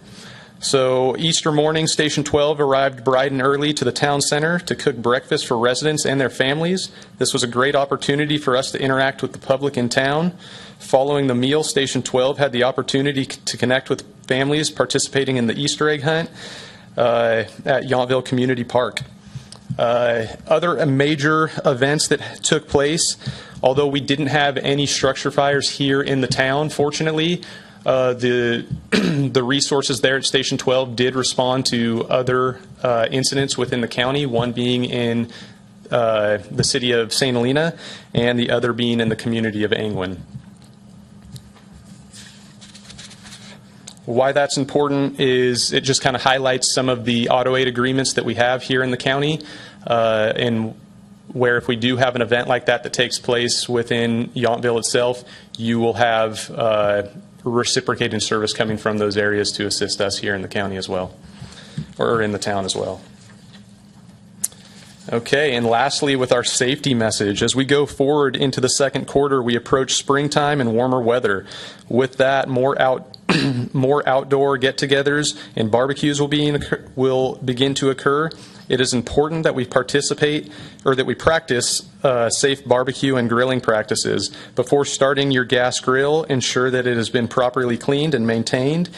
So Easter morning, Station 12 arrived bright and early to the town center to cook breakfast for residents and their families. This was a great opportunity for us to interact with the public in town. Following the meal, Station 12 had the opportunity to connect with families participating in the Easter egg hunt at Yountville Community Park. Other major events that took place, although we didn't have any structure fires here in the town, fortunately, the resources there at Station 12 did respond to other incidents within the county, one being in the city of St. Helena and the other being in the community of Angwin. Why that's important is it just kind of highlights some of the auto aid agreements that we have here in the county, and where if we do have an event like that takes place within Yountville itself, you will have reciprocating service coming from those areas to assist us here in the county as well, or in the town as well. Okay, and lastly, with our safety message, as we go forward into the second quarter, we approach springtime and warmer weather. With that, more outdoor get-togethers and barbecues will begin to occur. It is important that we practice safe barbecue and grilling practices. Before starting your gas grill, ensure that it has been properly cleaned and maintained,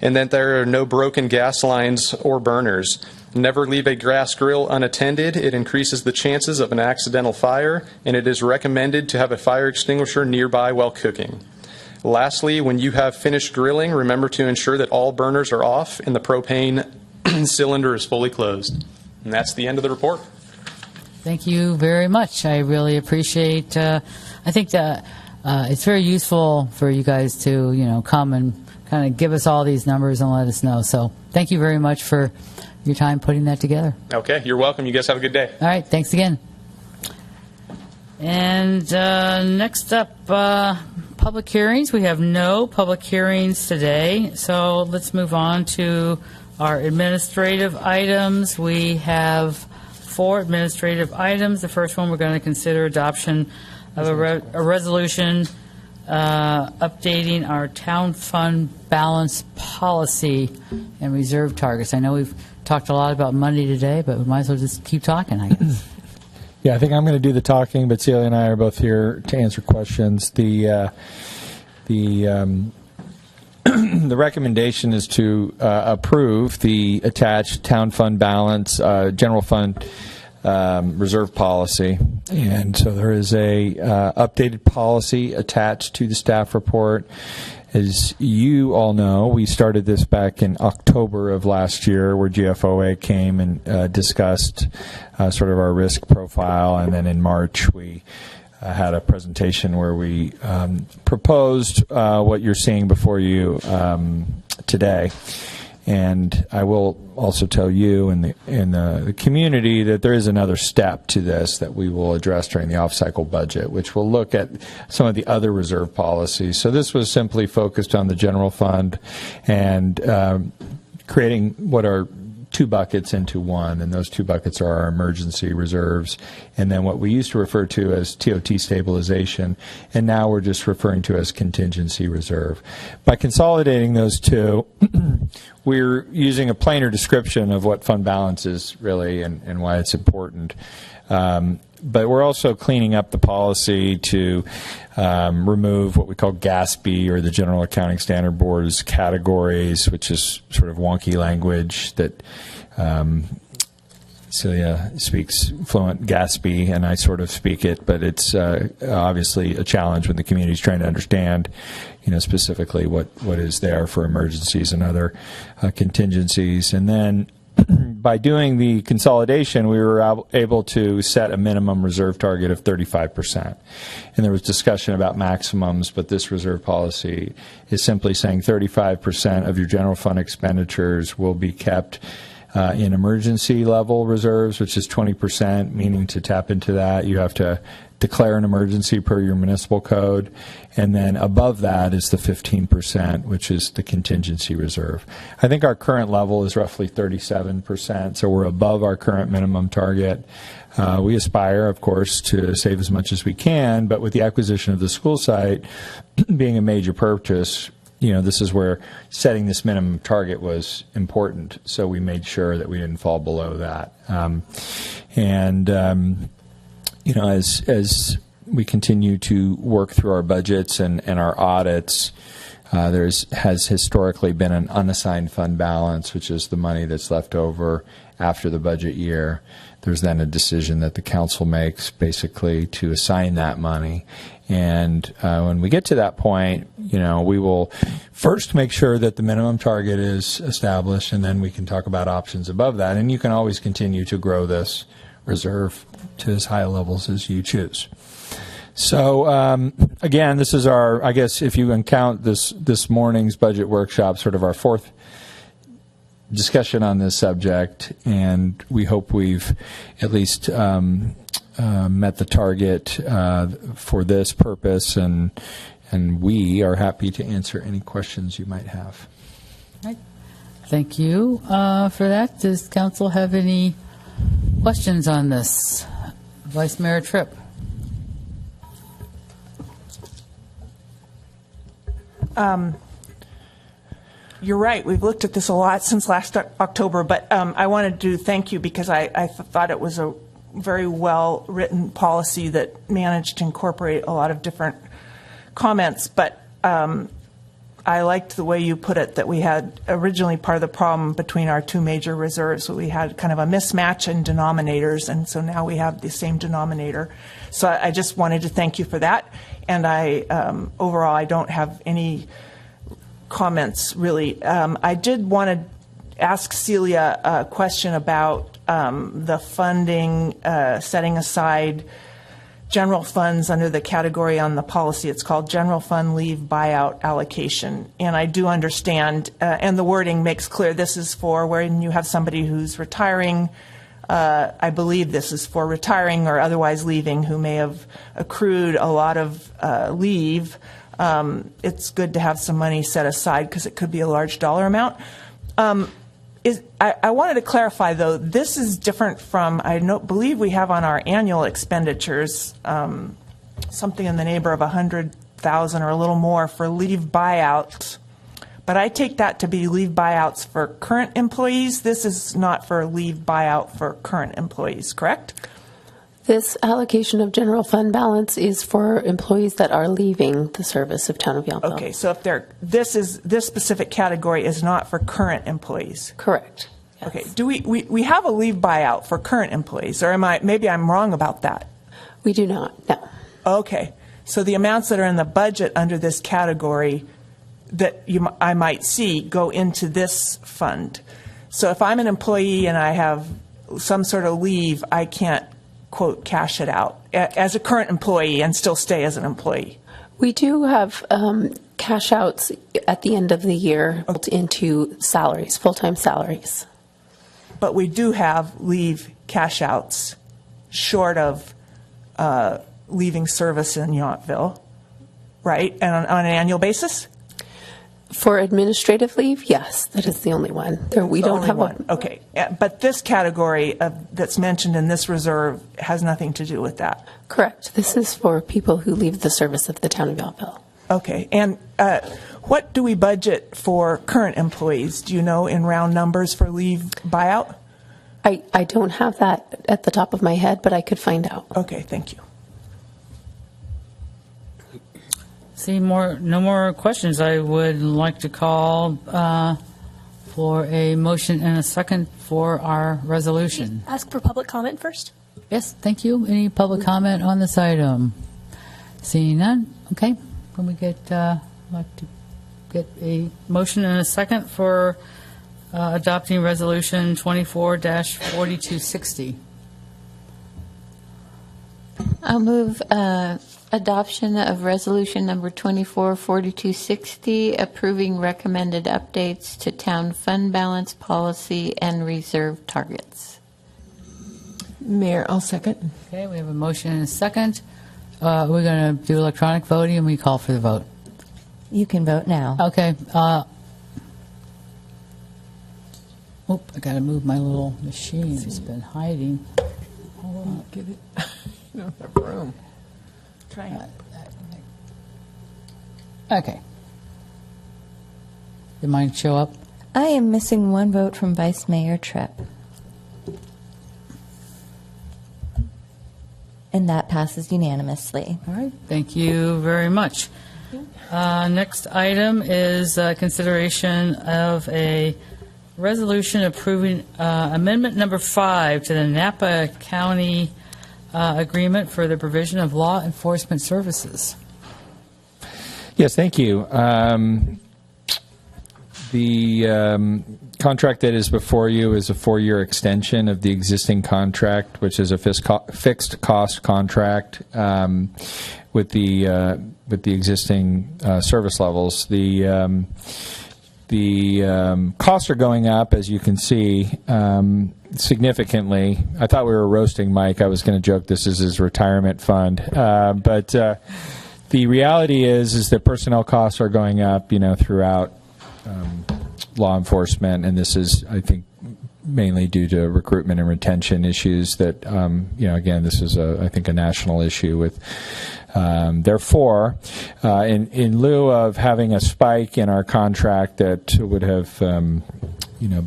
and that there are no broken gas lines or burners. Never leave a gas grill unattended. It increases the chances of an accidental fire, and it is recommended to have a fire extinguisher nearby while cooking. Lastly, when you have finished grilling, remember to ensure that all burners are off and the propane cylinder is fully closed. And that's the end of the report. Thank you very much. I really appreciate. I think that it's very useful for you guys to come and kind of give us all these numbers and let us know. So thank you very much for your time putting that together. Okay, you're welcome. You guys have a good day. All right, thanks again. And next up, public hearings. We have no public hearings today, so let's move on to our administrative items. We have 4 administrative items. The first one, we're going to consider adoption of a resolution updating our town fund balance policy and reserve targets. I know we've talked a lot about money today, but we might as well just keep talking, I guess. Yeah, I think I'm going to do the talking, but Celia and I are both here to answer questions. The recommendation is to approve the attached town fund balance, general fund reserve policy, and so there is a updated policy attached to the staff report. As you all know, we started this back in October of last year, where GFOA came and discussed sort of our risk profile, and then in March we had a presentation where we proposed what you're seeing before you today. And I will also tell you in the community that there is another step to this that we will address during the off-cycle budget, which will look at some of the other reserve policies. So this was simply focused on the general fund and creating what are 2 buckets into one, and those 2 buckets are our emergency reserves and then what we used to refer to as TOT stabilization, and now we're just referring to as contingency reserve. By consolidating those 2, we're using a plainer description of what fund balance is really and why it's important. But we're also cleaning up the policy to remove what we call GASB, or the General Accounting Standard Board's categories, which is sort of wonky language that Celia speaks fluent GASB, and I sort of speak it, but it's obviously a challenge when the community is trying to understand, specifically what is there for emergencies and other contingencies. And then by doing the consolidation, we were able to set a minimum reserve target of 35%. And there was discussion about maximums, but this reserve policy is simply saying 35% of your general fund expenditures will be kept in emergency level reserves, which is 20%, meaning to tap into that, you have to declare an emergency per your municipal code. And then above that is the 15%, which is the contingency reserve. I think our current level is roughly 37%, so we're above our current minimum target. We aspire, of course, to save as much as we can, but with the acquisition of the school site being a major purchase, this is where setting this minimum target was important, so we made sure that we didn't fall below that. As we continue to work through our budgets and our audits, has historically been an unassigned fund balance, which is the money that's left over after the budget year. There's then a decision that the council makes basically to assign that money. And when we get to that point, we will first make sure that the minimum target is established, and then we can talk about options above that. And you can always continue to grow this reserve to as high levels as you choose. So again, this is our, I guess, if you can count this morning's budget workshop, sort of our 4th discussion on this subject, and we hope we've at least met the target for this purpose, and we are happy to answer any questions you might have. All right. Thank you for that. Does council have any questions on this? Vice Mayor Tripp. You're right. We've looked at this a lot since last October, but I wanted to thank you because I thought it was a very well-written policy that managed to incorporate a lot of different comments. But I liked the way you put it, that we had originally part of the problem between our 2 major reserves. So we had kind of a mismatch in denominators, and so now we have the same denominator. So I just wanted to thank you for that. And overall, I don't have any comments really. I did want to ask Celia a question about the funding, setting aside general funds under the category on the policy. It's called General Fund Leave Buyout Allocation. And I do understand, and the wording makes clear, this is for when you have somebody who's retiring. I believe this is for retiring or otherwise leaving who may have accrued a lot of leave. It's good to have some money set aside because it could be a large dollar amount. I wanted to clarify, though, this is different from, believe we have on our annual expenditures something in the neighborhood of $100,000 or a little more for leave buyouts. But I take that to be leave buyouts for current employees. This is not for leave buyout for current employees, correct? This allocation of general fund balance is for employees that are leaving the service of Town of Yountville. Okay, so if this specific category is not for current employees. Correct. Yes. Okay. Do we have a leave buyout for current employees, or maybe I'm wrong about that? We do not. No. Okay. So the amounts that are in the budget under this category that I might see go into this fund. So if I'm an employee and I have some sort of leave, I can't, quote, cash it out as a current employee and still stay as an employee. We do have cash outs at the end of the year into salaries, full-time salaries. But we do have leave cash outs short of leaving service in Yountville, right? And on an annual basis? For administrative leave, yes, that is the only one. We don't have one. Okay, but this category that's mentioned in this reserve has nothing to do with that. Correct. This is for people who leave the service of the Town of Yountville. Okay, and what do we budget for current employees? Do you know in round numbers for leave buyout? I don't have that at the top of my head, but I could find out. Okay, thank you. See, no more questions. I would like to call for a motion and a second for our resolution. Ask for public comment first. Yes, thank you. Any public comment on this item? Seeing none, okay. Can we like to get a motion and a second for adopting resolution 24-4260? I'll move adoption of resolution number 244260, approving recommended updates to town fund balance policy and reserve targets. Mayor, I'll second. Okay, we have a motion and a second. We're going to do electronic voting, and we call for the vote. You can vote now. Okay. I got to move my little machine. It's been hiding. Hold on. Get it. You don't have room. Try it. Okay. Did mine show up? I am missing one vote from Vice Mayor Tripp. And that passes unanimously. All right. Thank you very much. Next item is consideration of a resolution approving amendment number 5 to the Napa County agreement for the provision of law enforcement services. Yes, thank you. The contract that is before you is a 4-year extension of the existing contract, which is a fixed cost contract with the existing service levels. The costs are going up, as you can see, significantly. I thought we were roasting Mike. I was going to joke this is his retirement fund, but the reality is that personnel costs are going up, throughout law enforcement, and this is, I think, mainly due to recruitment and retention issues that, again, this is, I think, a national issue with. Therefore, in lieu of having a spike in our contract that would have,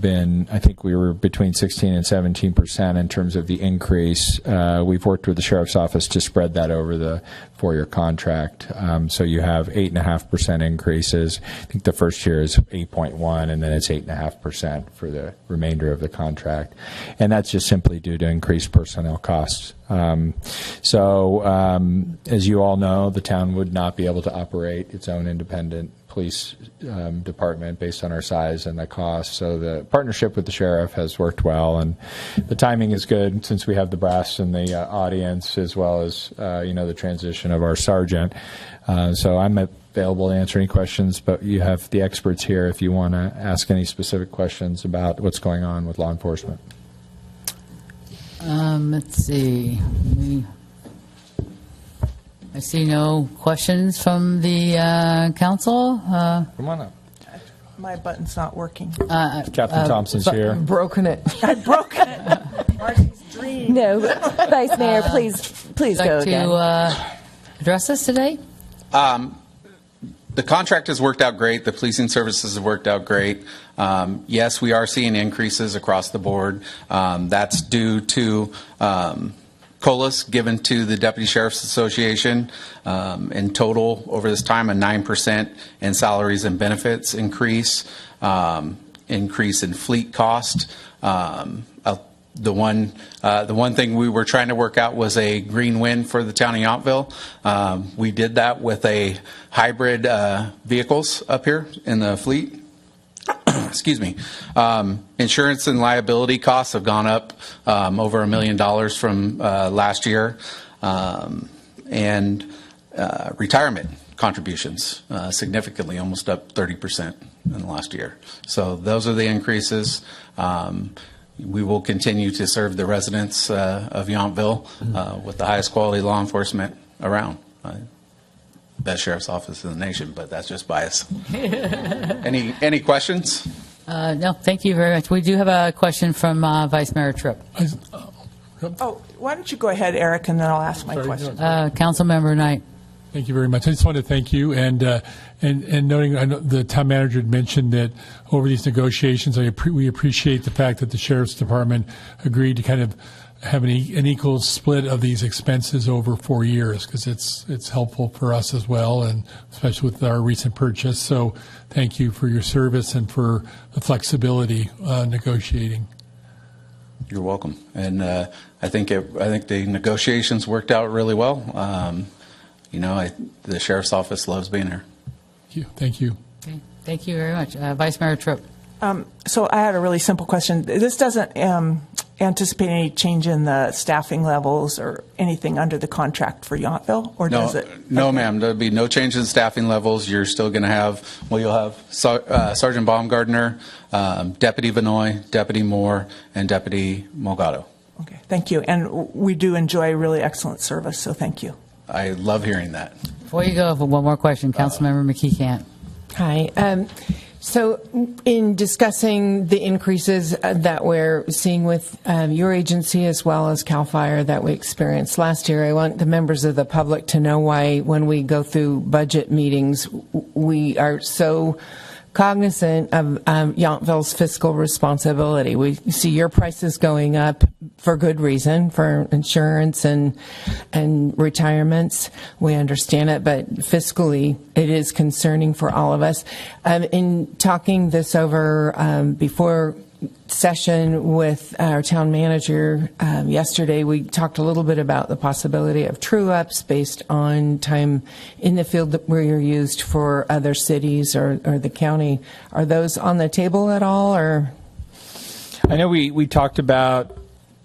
been, I think we were between 16 and 17% in terms of the increase, we've worked with the Sheriff's Office to spread that over the 4-year contract. So you have 8.5% increases. I think the first year is 8.1, and then it's 8.5% for the remainder of the contract. And that's just simply due to increased personnel costs. As you all know, the town would not be able to operate its own independent police department based on our size and the cost. So the partnership with the sheriff has worked well, and the timing is good since we have the brass in the audience, as well as the transition of our sergeant. So I'm available to answer any questions, but you have the experts here if you want to ask any specific questions about what's going on with law enforcement. Let's see. I see no questions from the council. Come on up. My button's not working. Captain Thompson's here. Broken it. I've broken it. Marcy's dream. No, Vice Mayor, please Would go you like again. to address us today? The contract has worked out great. The policing services have worked out great. Yes, we are seeing increases across the board. That's due to COLAs given to the Deputy Sheriff's Association. In total, over this time, a 9% in salaries and benefits increase in fleet cost. The one thing we were trying to work out was a green win for the town of Yountville. We did that with a hybrid vehicles up here in the fleet. Excuse me. Insurance and liability costs have gone up over $1 million from last year, and retirement contributions significantly, almost up 30% in the last year. So those are the increases. We will continue to serve the residents of Yountville with the highest quality law enforcement around. Best sheriff's office in the nation, but that's just bias. Any questions? No, thank you very much. We do have a question from Vice Mayor Tripp. Oh, why don't you go ahead, Eric, and then I'll ask my question. Councilmember Knight. Thank you very much. I just want to thank you, and noting, I know the town manager had mentioned that over these negotiations, we appreciate the fact that the sheriff's department agreed to kind of have an equal split of these expenses over 4 years, because it's helpful for us as well, and especially with our recent purchase. So thank you for your service and for the flexibility negotiating. You're welcome. And I think the negotiations worked out really well. The sheriff's office loves being here. Thank you. Okay. Thank you very much. Vice Mayor Tripp. So I had a really simple question. This doesn't anticipate any change in the staffing levels or anything under the contract for Yountville, or does it? No, ma'am. There'll be no change in staffing levels. You're still going to have, you'll have Sergeant Baumgardner, Deputy Vinoy, Deputy Moore, and Deputy Mulgado. Okay, thank you. And we do enjoy really excellent service, so thank you. I love hearing that. Before you go, I have one more question. Councilmember McKee-Cant. Hi. So in discussing the increases that we're seeing with your agency as well as CAL FIRE that we experienced last year, I want the members of the public to know why when we go through budget meetings, we are so cognizant of Yountville's fiscal responsibility. We see your prices going up for good reason, for insurance and retirements. We understand it, but fiscally, it is concerning for all of us. In talking this over before session with our town manager yesterday, we talked a little bit about the possibility of true-ups based on time in the field where you're used for other cities or the county. Are those on the table at all? Or I know we talked about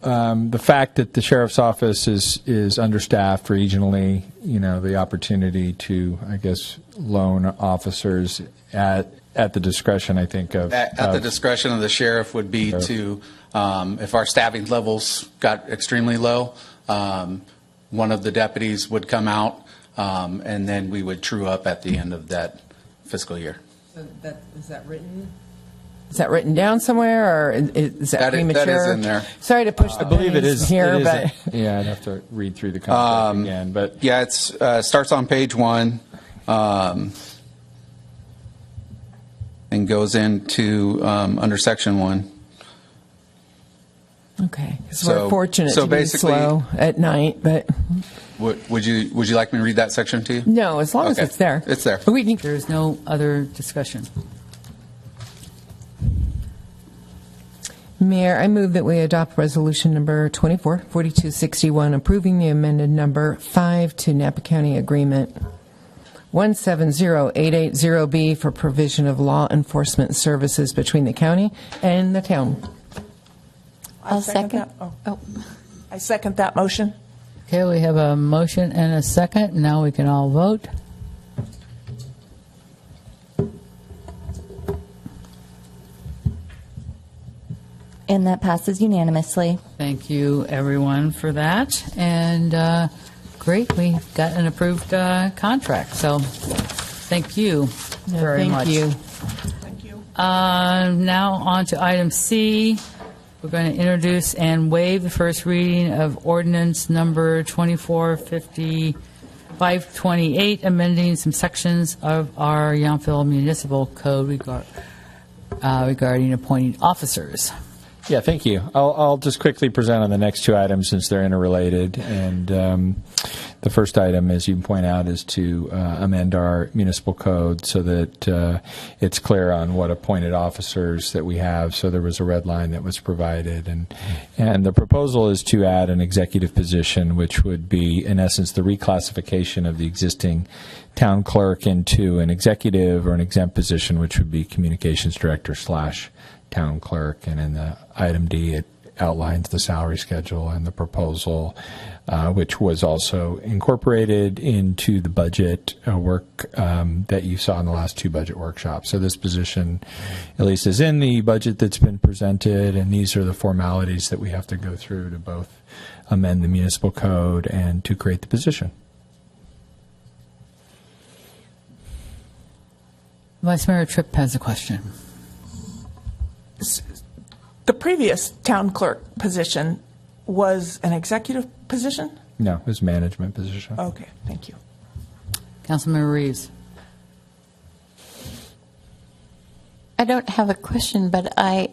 the fact that the sheriff's office is understaffed regionally. The opportunity to, I guess, loan officers at the discretion, I think, of the discretion of the sheriff would be to, if our staffing levels got extremely low, one of the deputies would come out, and then we would true up at the end of that fiscal year. So is that written? Is that written down somewhere, or is that premature? That is in there. Sorry to push the I believe it is here, but yeah, I'd have to read through the contract again. But yeah, it starts on page 1. And goes into under section 1. Okay, so we're fortunate to be slow at night, but would you like me to read that section to you? No, as long as it's there. It's there. There's no other discussion. Mayor, I move that we adopt resolution number 244261, approving the amended number 5 to Napa County Agreement 170880B for provision of law enforcement services between the county and the town. I'll second. that. Oh. I second that motion. Okay, we have a motion and a second. Now we can all vote. And that passes unanimously. Thank you, everyone, for that. And great, we got an approved contract. So thank you very much. Thank you. Now on to item C. We're going to introduce and waive the first reading of ordinance number 245528, amending some sections of our Yountville Municipal Code regarding appointing officers. Yeah, thank you. I'll just quickly present on the next two items since they're interrelated. And the first item, as you point out, is to amend our municipal code so that it's clear on what appointed officers that we have. So there was a red line that was provided. And the proposal is to add an executive position, which would be, in essence, the reclassification of the existing town clerk into an executive or an exempt position, which would be communications director / town clerk. And in the item D, it outlines the salary schedule and the proposal, which was also incorporated into the budget work that you saw in the last two budget workshops. So this position, at least, is in the budget that's been presented, and these are the formalities that we have to go through to both amend the municipal code and to create the position. Vice Mayor Tripp has a question. The previous town clerk position was an executive position? No, it was a management position. Okay, thank you. Councilmember Reeves. I don't have a question, but I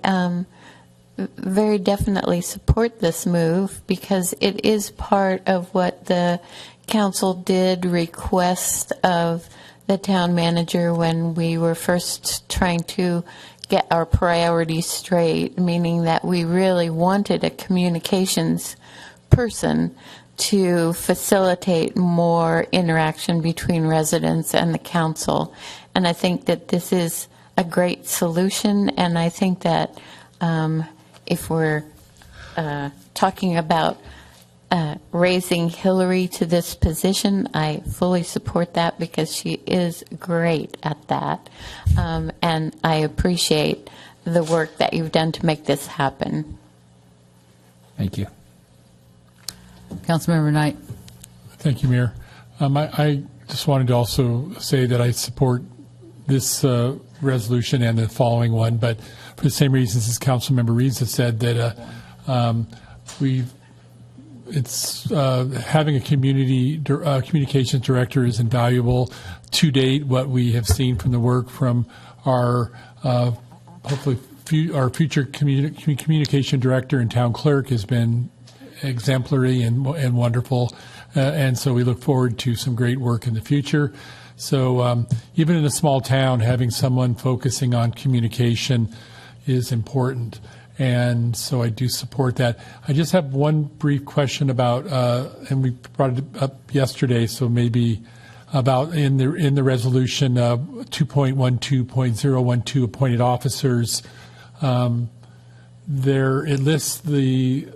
very definitely support this move because it is part of what the council did request of the town manager when we were first trying to get our priorities straight, meaning that we really wanted a communications person to facilitate more interaction between residents and the council. And I think that this is a great solution, and I think that if we're talking about raising Hillary to this position, I fully support that because she is great at that. And I appreciate the work that you've done to make this happen. Thank you. Councilmember Knight. Thank you, Mayor. I just wanted to also say that I support this resolution and the following one, but for the same reasons as Councilmember Reeves has said, that having a communications director is invaluable. To date, what we have seen from the work from our hopefully our future communication director and town clerk has been exemplary and wonderful, and so we look forward to some great work in the future. So even in a small town, having someone focusing on communication is important. And so I do support that. I just have one brief question about, and we brought it up yesterday, so maybe about in the resolution 2.12.012 appointed officers. There it lists the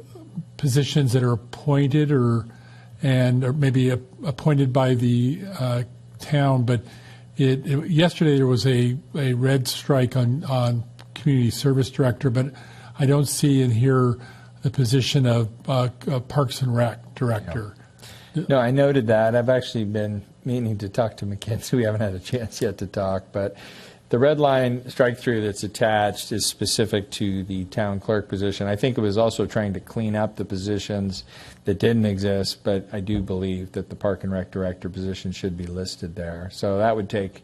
positions that are appointed or maybe appointed by the town, but yesterday there was a red strike on community service director, but I don't see in here the position of Parks and Rec director. No, I noted that. I've actually been meaning to talk to Mackenzie. We haven't had a chance yet to talk, but the red line strike through that's attached is specific to the town clerk position. I think it was also trying to clean up the positions that didn't exist, but I do believe that the Park and Rec director position should be listed there. So that would take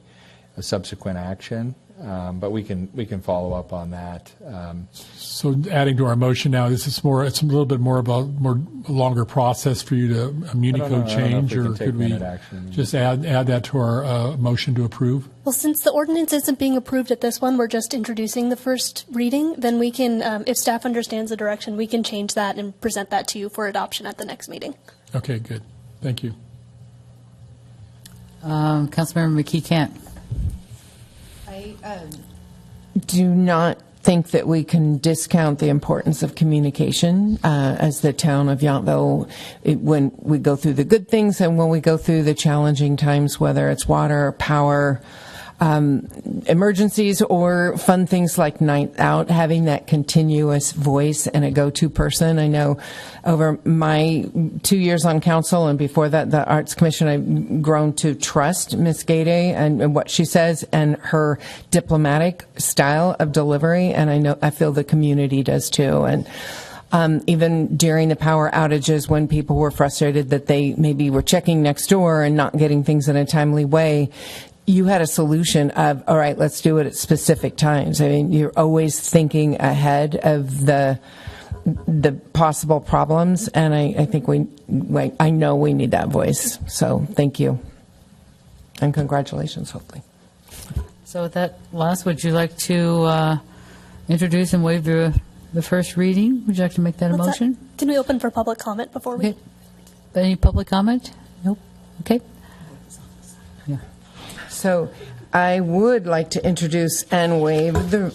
a subsequent action. But we can follow up on that. So adding to our motion now, it's a little bit more about a longer process for you to Municode change, or could we just add that to our motion to approve? Well, since the ordinance isn't being approved at this one, we're just introducing the first reading, then we can, if staff understands the direction, we can change that and present that to you for adoption at the next meeting. Okay, good. Thank you. Councilmember McKee Kent. I do not think that we can discount the importance of communication as the town of Yountville. When we go through the good things and when we go through the challenging times, whether it's water, power, emergencies, or fun things like Night Out, having that continuous voice and a go-to person. I know over my 2 years on council and before that, the Arts Commission, I've grown to trust Ms. Gayday and what she says and her diplomatic style of delivery. And I feel the community does too. And even during the power outages when people were frustrated that they maybe were checking next door and not getting things in a timely way, you had a solution of, all right, let's do it at specific times. I mean, you're always thinking ahead of the possible problems, and I think I know we need that voice. So thank you, and congratulations, hopefully. So with that, last, would you like to introduce and waive the first reading? Would you like to make that a What's motion? that? Can we open for public comment before we? Okay. Any public comment? Nope. Okay. So I would like to introduce and waive the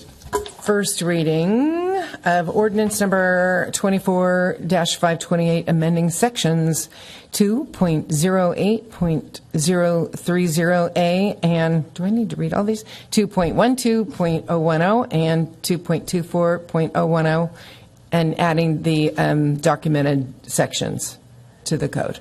first reading of ordinance number 24-528, amending sections 2.08.030A and, do I need to read all these? 2.12.010 and 2.24.010, and adding the documented sections to the code.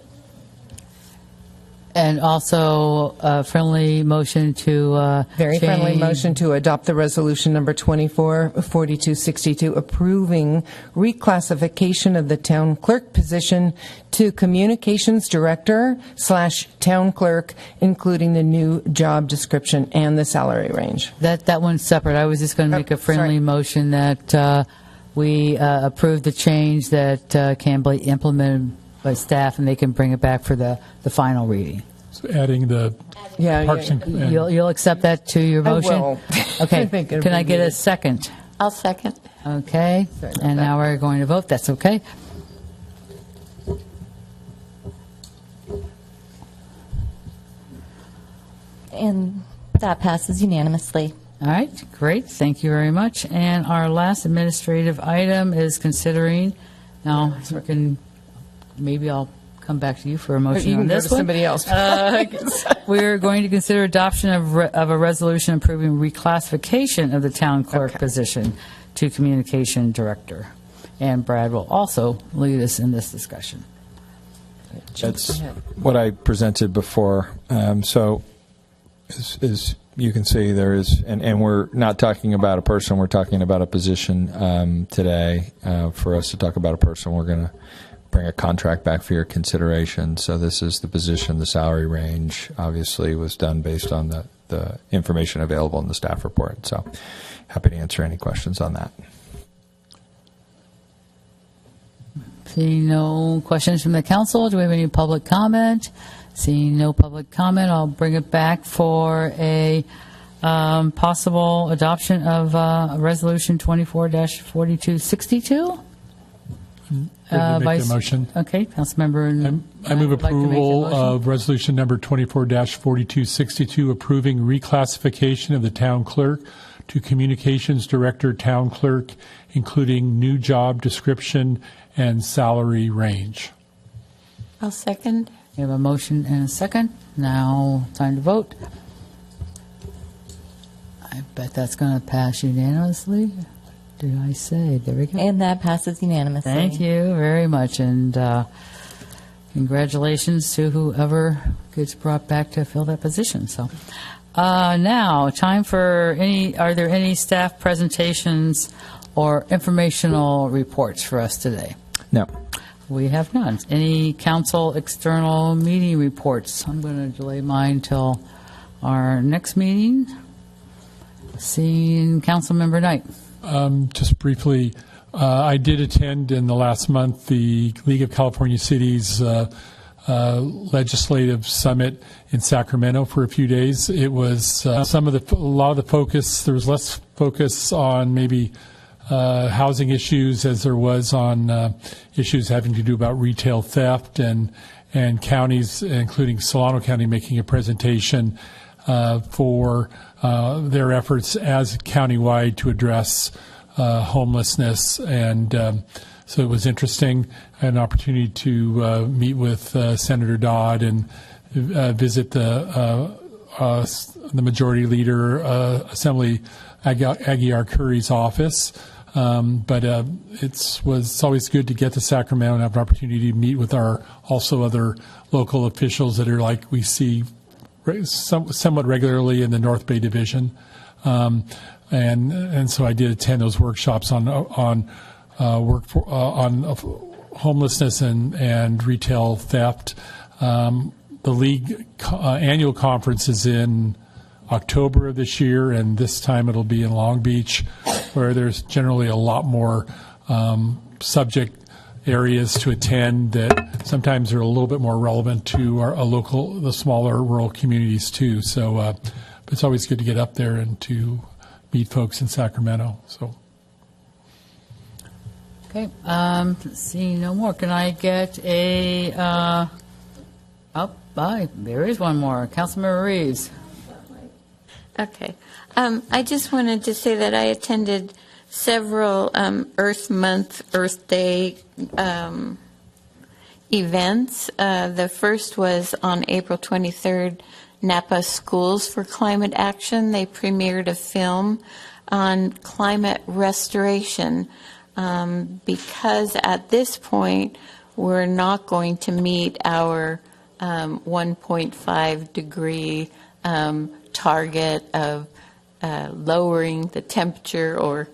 And also a friendly motion to Very friendly change- motion to adopt the resolution number 244262 approving reclassification of the town clerk position to communications director / town clerk, including the new job description and the salary range. That one's separate. I was just going to make a friendly motion that we approve the change that can be implemented by staff, and they can bring it back for the final reading. So adding the Parks and You'll accept that to your motion? I will. Okay. I think it'll Can I be get a good. second? I'll second. Okay. And now we're going to vote. That's okay. And that passes unanimously. All right, great. Thank you very much. And our last administrative item is considering, now, we can, maybe I'll come back to you for a motion You can on go this to one. somebody else. We're going to consider adoption of a resolution approving reclassification of the town clerk position to communication director. And Brad will also lead us in this discussion. That's what I presented before. So, as you can see, there is, and we're not talking about a person, we're talking about a position today. For us to talk about a person, we're going to bring a contract back for your consideration. So this is the position. The salary range obviously was done based on the information available in the staff report. So happy to answer any questions on that. Seeing no questions from the council, do we have any public comment? Seeing no public comment, I'll bring it back for a possible adoption of Resolution 24-4262. Ready to make the motion. Okay, Councilmember. I move would like to make a approval motion. of resolution number 24-4262, approving reclassification of the town clerk to communications director, town clerk, including new job description and salary range. I'll second. We have a motion and a second. Now, time to vote. I bet that's going to pass unanimously. Did I say? There we go. And that passes unanimously. Thank you very much, and congratulations to whoever gets brought back to fill that position. So now, time for are there any staff presentations or informational reports for us today? No. We have none. Any council external meeting reports? I'm going to delay mine till our next meeting. Seeing Councilmember Knight. Just briefly, I did attend in the last month the League of California Cities legislative summit in Sacramento for a few days. It was a lot of the focus. There was less focus on maybe housing issues as there was on issues having to do about retail theft and and counties, including Solano County, making a presentation for their efforts as countywide to address homelessness. And so it was interesting. I had an opportunity to meet with Senator Dodd and visit the majority leader, Assembly Aguiar Curry's office. But it's always good to get to Sacramento and have an opportunity to meet with our also other local officials that are like we see somewhat regularly in the North Bay Division. And so I did attend those workshops on homelessness and retail theft. The league annual conference is in October of this year, and this time it'll be in Long Beach, where there's generally a lot more subject areas to attend that sometimes are a little bit more relevant to the smaller rural communities too. So it's always good to get up there and to meet folks in Sacramento. So. Okay, let's see, no more. Can I get a, there is one more. Councilmember Reeves. Okay. I just wanted to say that I attended several Earth Month, Earth Day events. The first was on April 23rd, Napa Schools for Climate Action. They premiered a film on climate restoration because at this point we're not going to meet our 1.5 degree target of lowering the temperature or,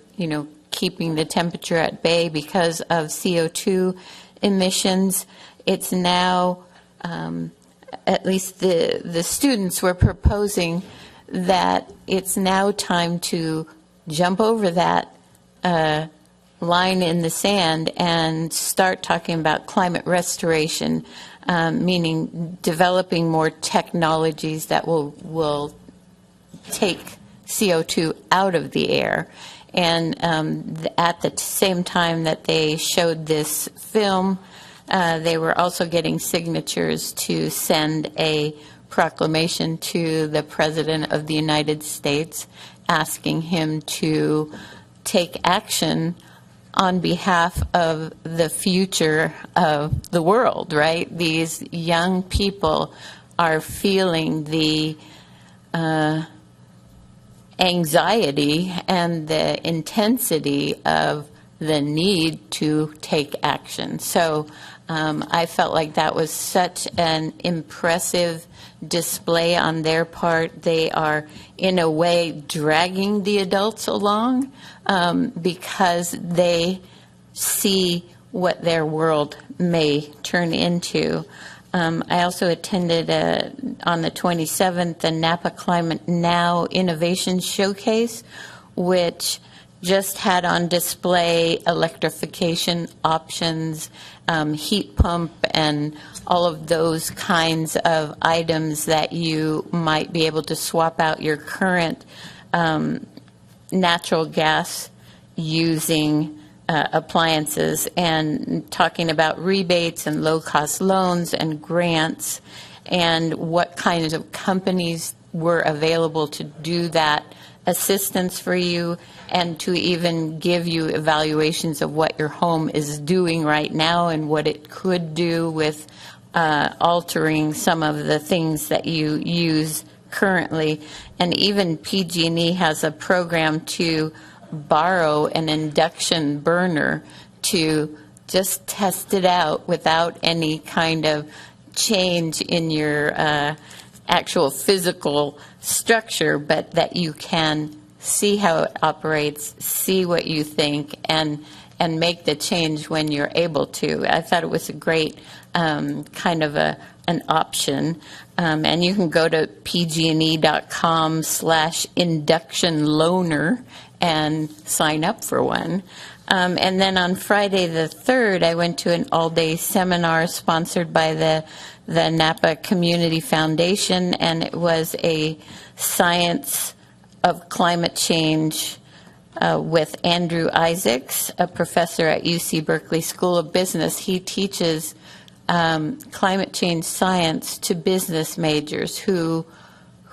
keeping the temperature at bay because of CO2 emissions. It's now, at least the students were proposing that it's now time to jump over that line in the sand and start talking about climate restoration, meaning developing more technologies that will take CO2 out of the air. And at the same time that they showed this film, they were also getting signatures to send a proclamation to the President of the United States asking him to take action on behalf of the future of the world, right? These young people are feeling the anxiety and the intensity of the need to take action. So I felt like that was such an impressive display on their part. They are, in a way, dragging the adults along because they see what their world may turn into. I also attended on the 27th the Napa Climate Now Innovation Showcase, which just had on display electrification options, heat pump, and all of those kinds of items that you might be able to swap out your current natural gas using appliances, and talking about rebates and low-cost loans and grants and what kinds of companies were available to do that assistance for you and to even give you evaluations of what your home is doing right now and what it could do with altering some of the things that you use currently. And even PG&E has a program to borrow an induction burner to just test it out without any kind of change in your actual physical structure, but that you can see how it operates, see what you think, and make the change when you're able to. I thought it was a great kind of an option. And you can go to pgne.com/induction loaner and sign up for one. And then on Friday the 3rd, I went to an all-day seminar sponsored by the Napa Community Foundation, and it was a science of climate change with Andrew Isaacs, a professor at UC Berkeley School of Business. He teaches climate change science to business majors who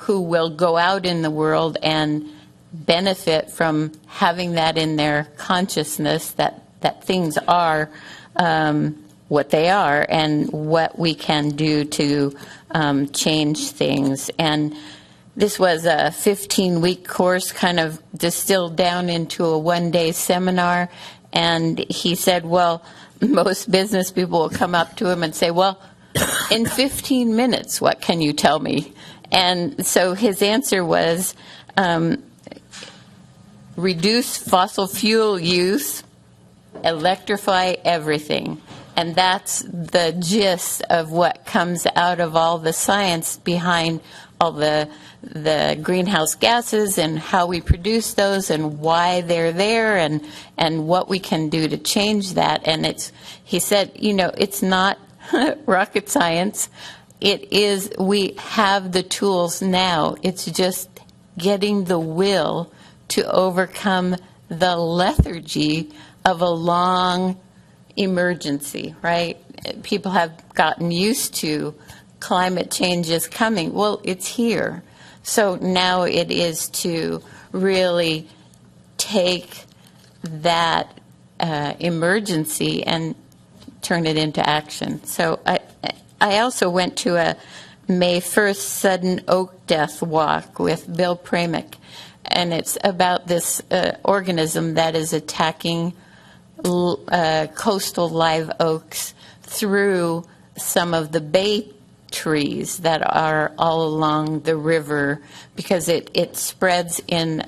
will go out in the world and benefit from having that in their consciousness that things are what they are and what we can do to change things. And this was a 15-week course kind of distilled down into a one-day seminar. And he said, well, most business people will come up to him and say, well, in 15 minutes, what can you tell me? And so his answer was, reduce fossil fuel use, electrify everything. And that's the gist of what comes out of all the science behind all the greenhouse gases and how we produce those and why they're there and what we can do to change that. And he said, it's not rocket science. It is, we have the tools now. It's just getting the will to overcome the lethargy of a long emergency, right? People have gotten used to climate change is coming. Well, it's here. So now it is to really take that emergency and turn it into action. So I also went to a May 1st sudden oak death walk with Bill Pramick, and it's about this organism that is attacking coastal live oaks through some of the bay trees that are all along the river, because it spreads in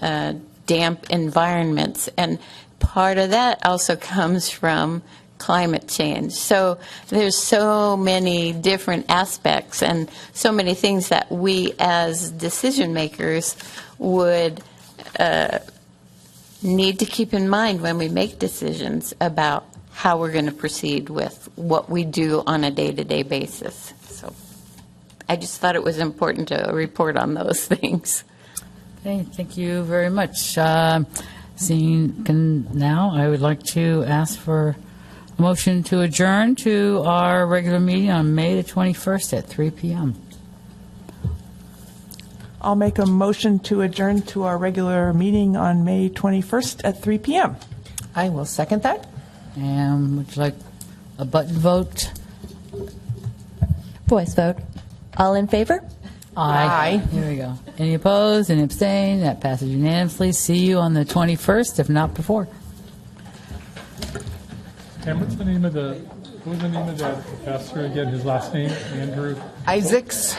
damp environments. And part of that also comes from climate change. So there's so many different aspects and so many things that we as decision makers would need to keep in mind when we make decisions about how we're going to proceed with what we do on a day-to-day basis. So I just thought it was important to report on those things. Okay, thank you very much. Now, I would like to ask for a motion to adjourn to our regular meeting on May the 21st at 3 p.m. I'll make a motion to adjourn to our regular meeting on May 21st at 3 p.m. I will second that. And would you like a button vote? Voice vote. All in favor? Aye. Here we go. Any opposed? Any abstain? That passes unanimously. See you on the 21st, if not before. And what was the name of that professor again? His last name? Andrew? Isaacs.